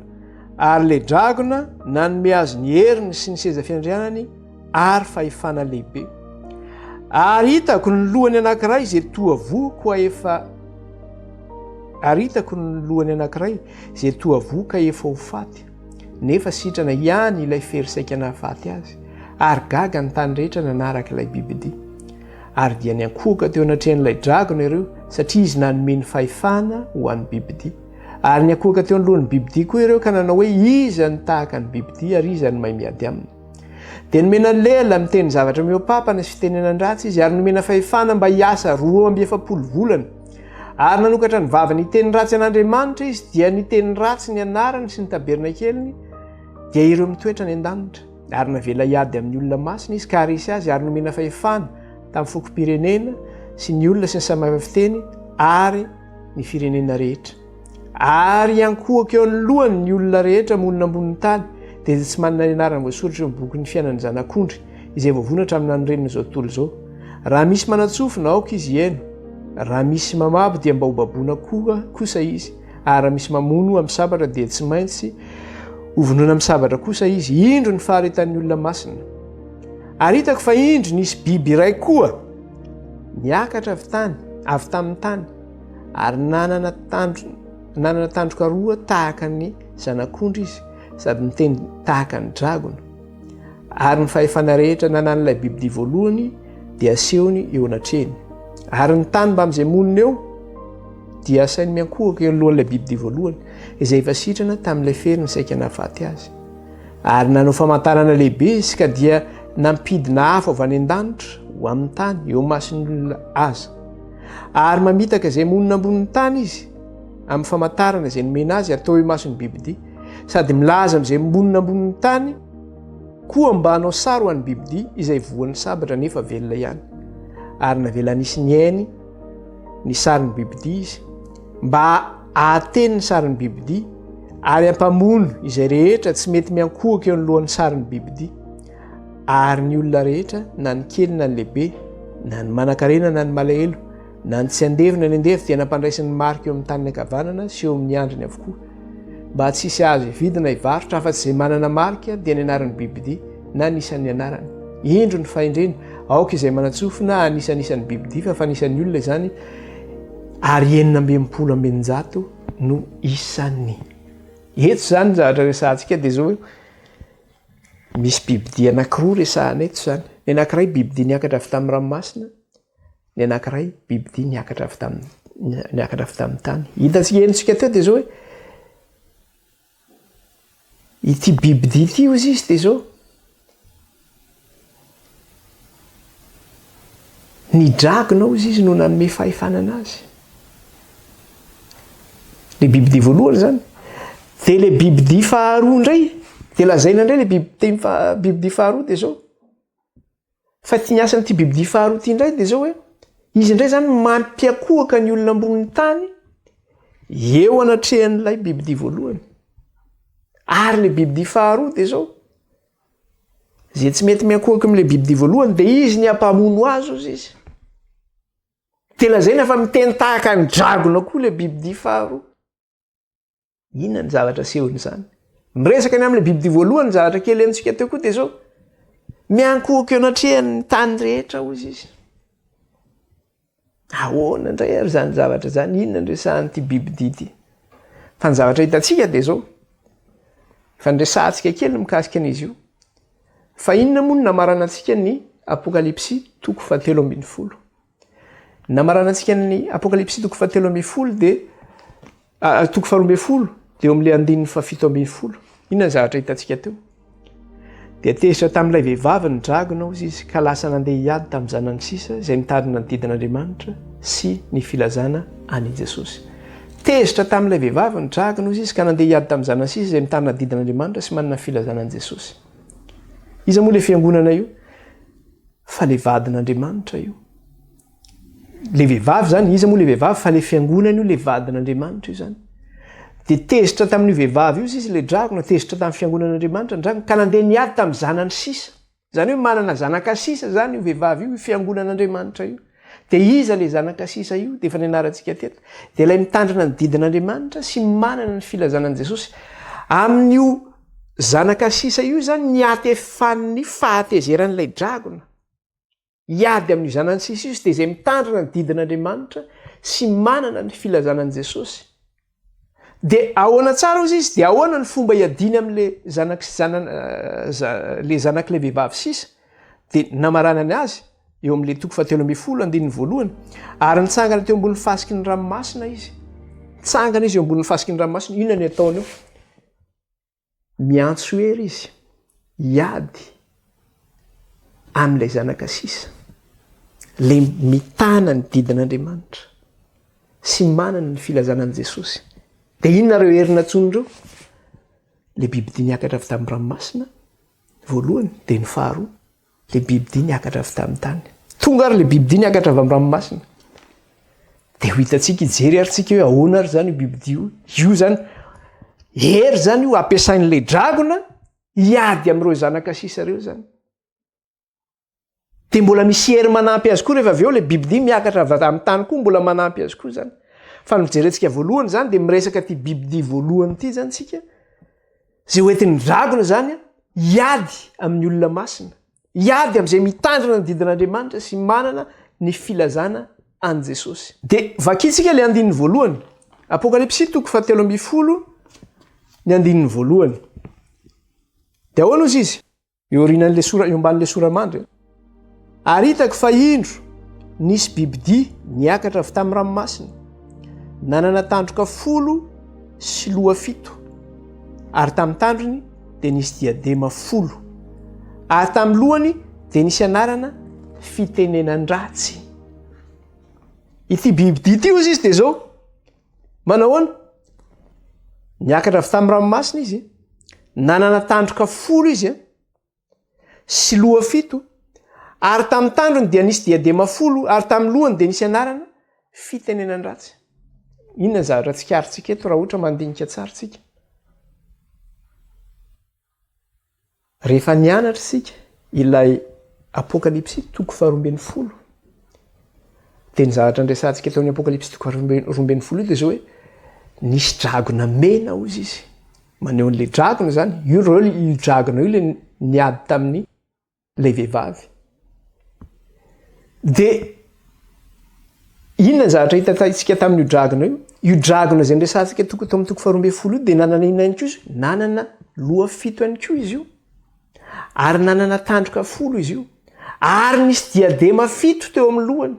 Ary ilay dragona nanome azy ny heriny sy ny seza fiandrianany ary fahefana lehibe. Ary hitako ny lohany anankiray izay toa voka efa ho faty. Nefa sitrana ihany ilay fery nahafaty azy. Ary gaga ny tany rehetra nanaraka ilay bibidia. Ary dia niankohaka teo anatrehan'ilay dragona ireo satria izy nanome ny fahefana ho an'ny bibidia. Ary niankohaka teo anoloan'ny bibidia koa ireo ka nanao hoe iza ny tahaka ny bibidia ary iza ny mahay miady aminy. Dia nomena ny lela miteny zavatra mihoapapana sy fitenenan-dratsy izy ary nomena fahefana mba hiasa 12 volana. Ary nanokatra ny vavany hiteny ratsy an'Andriamanitra izy dia niteny ratsy ny anarany sy ny taberna keliny dia ireo mitoetra ny an-danitra. Ary navela hiady amin'ny olona masina izy ka harisy azy ary nomena fahefana tamin'ny fokom-pirenena sy ny olona sy ny samy fiteny ary ny firenena rehetra. Ary iankohaka eo anoloany ny olona rehetra monina ambonin'ny tany dia tsy manana ny anarany voasoratra eo amin'ny bokin'ny fiainan'ny zanak'ondry izay voavonatra amin'ny andrenina izao tontolo izao. Raha misy manatsofina aoka izy hiaino. Raha misy mamabo dia mba ho baboina kosa izy. Ary raha misy mamono amin'ny sabatra dia tsy maintsy hovonoina amin'ny sabatra kosa izy. Indro ny faharetan'ny olona masina. Ary hitako fa indro nisy biby iray koa niakatra avy tamin'ny tany ary nanana tandroka 2 tahaka ny zanak'ondry izy sady miteny tahaka ny dragona. Ary ny fahefana rehetra nanan'ilay bibidia voalohany dia asehony eo anatrehany. Ary ny tany mba amin'izay monina eo dia asainy miankohaka eo alohan'ilay bibidia voalohany izay efa sitrana tamin'ilay fery ny saika nahafaty azy. Ary nanao famantarana lehibe izy ka dia nampidina afo avy any an-danitra ho amin'ny tany eo mason'ny olona aza. Ary mamitaka izay monina ambonin'ny tany izy amin'ny famantarana izay nomena azy atao hoe mason'ny bibidia. Sady milaza amin'izay monina ambonin'ny tany koa mba hanao sary ho an'ny bibidia izay voan'ny sabatra nefa velona ihany. ary navela nisy ny ainy ny sarin'ny bibidia izy mba ahateny ny sarin'ny bibidia ary ampamono izay rehetra tsy mety miankohaka eo anylohan'ny sarin'ny bibidia ary ny olona rehetra na ny kely na ny lehibe na ny manan-karena na ny malahelo na ny tsy andevy na ny andevy dia nampandraisin'ny marika eo amin'ny tany ankavanana sy eo amin'ny andriny avokoa mba tsisy azo vidina hivarotra afa-tsy izay manana marika dia ny anaran'ny bibidia na anisan'ny anarany indro ny fahendreny aoka izay manatsofina anisanisan'ny bibidia fa fanisan'ny olona izany ary 980 no isan'ny eto zany zavatra resantsika dia zao misy bibidia anankiroa resahana eto zany ny anankiray bibidia niakatra avy tamin'ny ranomasina ny anankiray bibidia niakatra avy tamin'ny tany hitantsika enitsika teo dia zao hoe ity bibidia ity ozy izy dia zao ny dragona ozy izy no nanome fahefanana azy le bibidia voalohany zany dia le bibidia faharoa indray dia lazaina indray le bibidia faharoa dia zao fa ty niasa n'ity bibidia faharoa ty indray dia zao hoe izy indray zany mampiakohaka ny olona ambonin'ny tany eo anatrehan'ilay bibidia voalohany ary le bibidia faharoa dia zao zay tsy mety miankohaka amin'le bibidia voalohany dia izy ny ampamono azy ozy izy dia lazaina fa miteny tahaka ny dragona koa le bibidia faharoa inona ny zavatra sehony zany miresaka ny amin'le bibidia voalohany zavatra kely antsika teo koa dia zao miankohaka eo anatrehan'ny tany rehetra ozy izy ahoana indray ary zany zavatra zany inona ny resahan'ity bibidia ity fa ny zavatra hitantsika dia zao fa nyresantsika kely mikasika an'izy io fa inona moa no namarana antsika ny apokalipsy 3:10 namarana antsika ny apokalipsy 3:10 dia 3:12 dia eo amin'ilay 7:10 inona ny zavatra hitantsika teo dia tezitra tamin'ilay vehivavy ny dragona ozy izy ka lasa nandeha hiady tamin'ny zanany sisa izay mitadina ny didin'Andriamanitra sy ny filazana any Jesosy tezitra tamin'ilay vehivavy ny dragona ozy izy ka nandeha hiady tamin'ny zanany sisa izay mitadina ny didin'Andriamanitra sy manana ny filazana any Jesosy iza moa le fiangonana io fa le vadin'Andriamanitra io le vehivavy zany iza moa le vehivavy fa le fiangonana io le vadin'Andriamanitra io zany dia tezitra tamin'io vehivavy io izy le dragona tezitra tamin'ny fiangonan'Andriamanitra ny dragona ka nandeha niady tamin'ny zanany sisa zany hoe manana zanaka sisa zany io vehivavy io fiangonan'Andriamanitra io dia iza le zanaka sisa io dia efa nianarantsika teto dia ilay mitandrina ny didin'Andriamanitra sy manana ny filazanan'i Jesosy amin'io zanaka sisa io zany niatefan'ny fahatezeran'ilay dragona hiady amin'io zanany sisa io dia izay mitandrina ny didin'Andriamanitra sy manana ny filazanan'i Jesosy dia ahoana tsara ozy izy dia ahoana ny fomba hiadiny amin'le le zanak'ilay vehivavy sisa dia namaranany azy eo amin'le 3:13 ary nitsangana teo ambonin'ny fasiky ny ranomasina izy nitsangana izy eo ambonin'ny fasiky ny ranomasina inona ny ataony eo miantso ery izy hiady amin'ilay zanaka sisa le mitana ny didin'Andriamanitra sy manana ny filazanan'i Jesosy dia inona reo herina tsonindreo le bibidia niakatra avy tamin'ny ranomasina voalohany dia ny faharoa le bibidia niakatra avy tamin'ny tany tonga ary le bibidia niakatra avy amin'ny ranomasina dia ho hitantsika ijery ary tsika hoe ahoana ary zany io bibidia io zany hery zany io ampiasain'le dragona hiady amin'ireo zanaka sisa reo zany dia mbola misy hery manampy azy koa rehefa avy eo le bibidia miakatra avy amin'ny tany koa mbola manampy azy koa zany fa mijerentsika voalohany zany dia miresaka ty bibidia voalohany ity zany tsika zay hoentin'ny dragona zany hiady amin'ny olona masina hiady amin'izay mitandrina ny didin'Andriamanitra sy manana ny filazana an' Jesosy dia vakitsika le andininy voalohany apokalipsy 3:13 ny andininy voalohany dia ahoana ozy izy eo orinan'le sora eo ambanin'le soramandry ary hitako fa indro nisy bibidia niakatra avy tamin'ny ranomasina nanana tandroka 10 sy loha 7 ary tamin'ny tandrony dia nisy diadema 10 ary tamin'ny lohany dia nisy anarana fitenenan-dratsy ity bibidia ity ozy izy dia zao manahoana niakatra avy tamin'ny ranomasina izy nanana tandroka 10 izy sy loha 7 ary tamin'ny tandrony dia nisy diadema 10 ary tamin'ny lohany dia nisy anarana fitenenany ratsy. Inona ny zavatra tsikarintsika eto raha ohatra mandinika tsara tsika? Rehefa nianatra sika ilay apokalipsy 12 dia ny zavatra ndresantsika eto amin'ny apokalipsy 12 dia zao hoe nisy dragona mena ozy izy. Maneho an'ilay dragona zany, io dragona io le niady tamin'ny lay vehivavy. Dia inona ny zavatra hitatsika tamin'io dragona io? Io dragona zay ndresantsika eto amin'ny 12 io dia nanana inona ihany koa izy? Nanana loha 7 ihany koa izy io. Ary nanana tandroka 10 izy io. Ary nisy diadema 7 teo amin'ny lohany.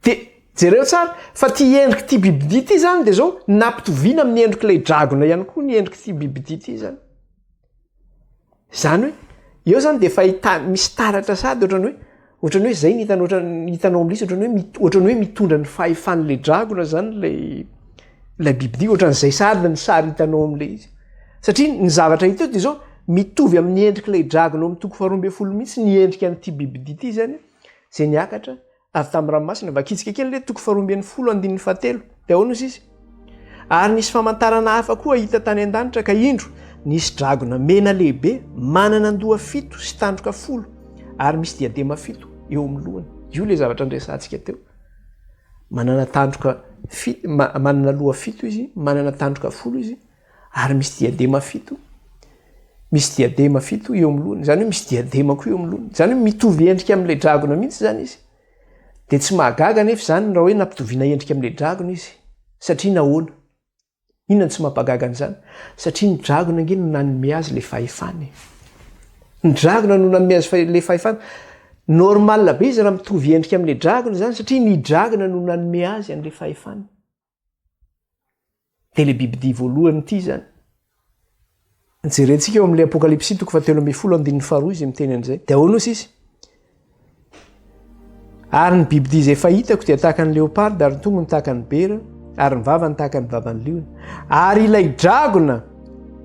Dia jereo tsara fa ty endrika ty bibidia ty zany dia zao nampitoviana amin'ny endrika ilay dragona ihany koa ny endrika ty bibidia ty zany. Zany hoe eo zany dia efa misy taratra sady ohatrany hoe zay ny hitanao amin'lisy ohatrany hoe mitondra ny fahefan'ilay dragona zany ilay bibidia ohatran'izay sady ny sary hitanao amin'ilay izy. Satria ny zavatra hita eo dia zao mitovy amin'ny endrika ilay dragona amin'ny 12 mihitsy ny endrika an'ity bibidia ty zany zay niakatra avy tamin'ny ranomasina. Vakitsika kely le 12:7 dia ahoana izy? Ary nisy famantarana hafa koa hita tany an-danitra ka indro nisy dragona mena lehibe manana andoha 7 sy tandroka 10 ary misy diadema 7 eo amin'ny lohany. Io le zavatra ndresantsika teo. Manana loha 7 izy, manana tandroka 10 izy ary misy diadema 7. Misy diadema 7 eo amin'ny lohany. Zany hoe misy diadema koa eo amin'ny lohany. Zany hoe mitovy endrika amin'ilay dragona mihitsy zany izy. Dia tsy mahagaga nefa zany raha hoe nampitoviana endrika amin'ilay dragona izy. Satria nahoana? Inona tsy mampagaga an'izany? Satria ny dragona ange no nanome azy ilay fahefany. Ny dragona no nanome azy ilay fahefany. Normal be izy raha mitovy endrika amin'ilay dragona zany satria ny dragona no nanome azy an'ilay fahefany. Dia ilay bibidia voalohany ity zany. Jerentsika eo amin'ilay apokalipsy 17:12 izy miteny an'izay. Dia ahoana izy? Ary ny bibidia izay fahitako dia tahaka ny leoparda ary ny tongony tahaka ny bera ary ny vavany tahaka ny vavan'ny liona. Ary ilay dragona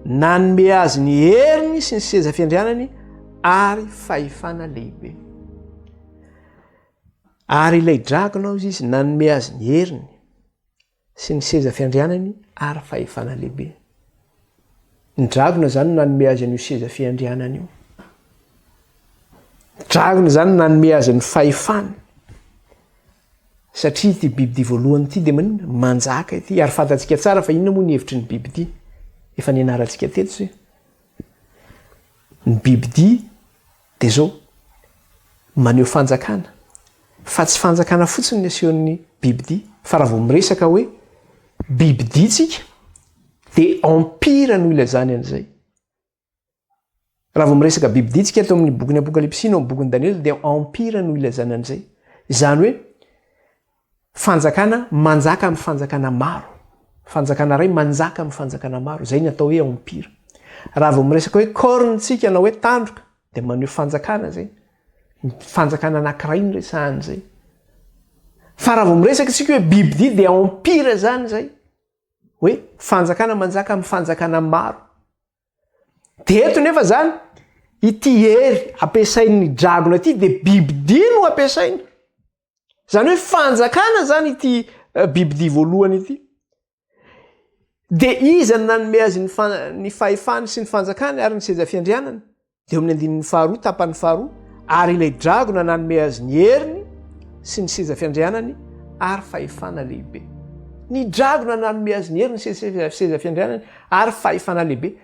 nanome azy ny heriny sy ny seza fiandrianany ary fahefana lehibe. Ary ilay dragona hozy izy nanome azy ny heriny sy ny seza fiandrianany ary fahefana lehibe. Ny dragona zany nanome azy an'io seza fiandrianany io. Dragona zany nanome azy ny fahefana. Satria ty bibidia voalohany ity dia manjaka ity ary fantatsika tsara fa inona moa ny hevitry ny bibidia? Efa nianarantsika teto zay. Ny bibidia dia zao maneho fanjakana. Fa tsy fanjakana fotsiny ny asehon'ny bibidia, fa raha vao miresaka hoe bibidia tsika dia empira no ilazany an'izay. Raha vao miresaka bibidia tsika eto amin'ny bokin'ny apokalipsy no amin'ny bokin'ny Daniel dia empira no ilazany an'izay. Izany hoe fanjakana manjaka amin'ny fanjakana maro. Fanjakana ray manjaka amin'ny fanjakana maro. Zay ny atao hoe empira. Raha vao miresaka hoe cornetsika na hoe tandroka dia maneho fanjakana zay. Fanjakana anankiray ny resahan'izay. Fa raha vao miresaka tsika hoe bibidia dia empira zany zay. Hoe fanjakana manjaka amin'ny fanjakana maro. Dia eto nefa zany ity hery ampiasain'ny dragona ity dia bibidia no ampiasaina. Zany hoe fanjakana zany ity bibidia voalohany ity. Dia iza nanome azy ny fahefany sy ny fanjakany ary ny seza fiandrianana? Dia amin'ny andinin'ny faharoa, tapany faharoa, ary ilay dragona nanome azy ny heriny sy ny seza fiandrianany ary fahefana lehibe. Ny dragona nanome azy ny heriny sy ny seza fiandrianany ary fahefana lehibe.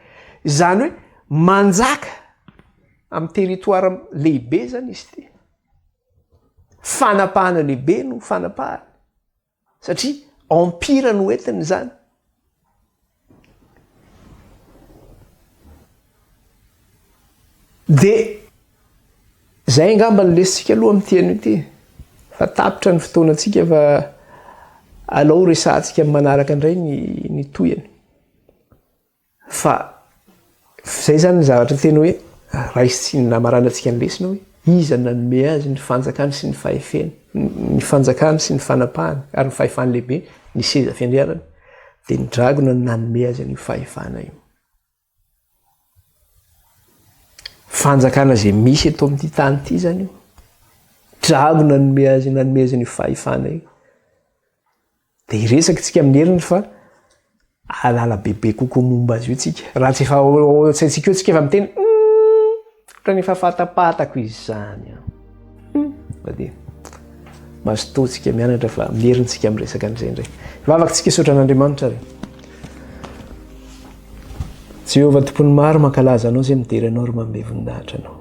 Zany hoe manjaka amin'ny territoire lehibe zany izy ity. Fanapahana lehibe no fanapahana. Satria empira no entiny zany. Dia zay angamba ny lesitsika aloha amin'ny teny ity. Fa tapitra ny fotoanantsika fa alao resantsika manaraka indray ny toyany. Fa zay zany ny zavatra teny hoe raisy namaranantsika ny lesina hoe iza nanome azy ny fanjakany sy ny fahefeny, ny fanjakany sy ny fanapahany ary ny fahefany lehibe, ny seza fiandrianany, dia ny dragona nanome azy ny fahefana io. fanjakana zay misy eto amin'ity tany ity zany io dragona nanomezany fahefana io dia iresaka tsika amin'ny heriny fa alala bebe kokoa momba azy io tsika raha tsy efa tsika eo tsika efa miteny ohatrany efa fatapatako izy zany dia mazotoantsika mianatra fa mierintsika amin'ny resaka an'izay indray vavakantsika saotra an'Andriamanitra re Jehovah tompony maro mankalaza anao zay midera anao ry manome voninahitra anao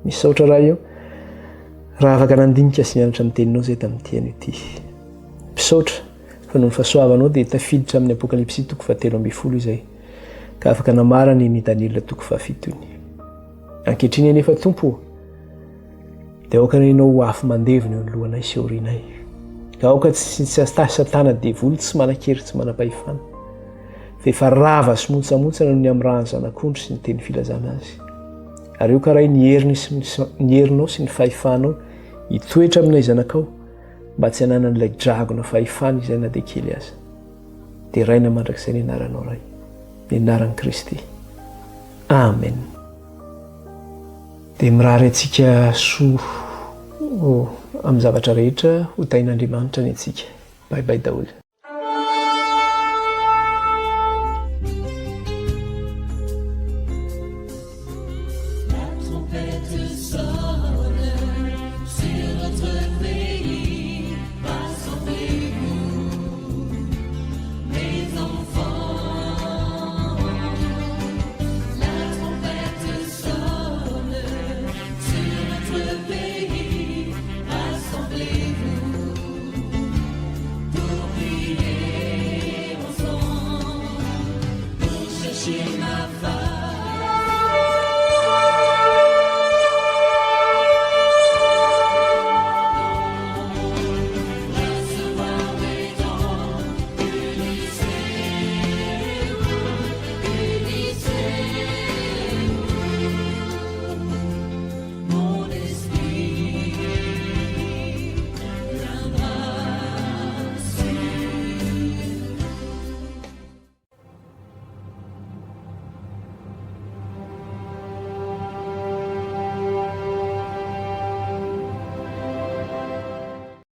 misaotra raha io raha afaka nandinika sy mianatra amin'ny teninao zay tamin'ity anio ity misaotra fa noho ny fahasoavanao dia tafiditra amin'ny apokalipsy 3:10 izay ka afaka namarany ny Daniela 7 ankehitriny anefa tompo dia aoka ianao afo mandevina eo alohanay sy aorianay ka aoka tsy satana devoly tsy manan-kery tsy manam-pahefana fa efa rava sy motsamotsana no ny amin'ny raha ny zanak'ondry sy ny teny filazana azy ary io karaha ny herinao sy ny fahefanao hitoetra aminay zanakao mba tsy hanana n'ilay dragona fahefana izay na dia kely aza dia raina mandrakizay ny anaranao ray ny anaran'i Kristy amen dia mirary antsika soa amin'ny zavatra rehetra ho tain'Andriamanitra ny antsika baibai daholo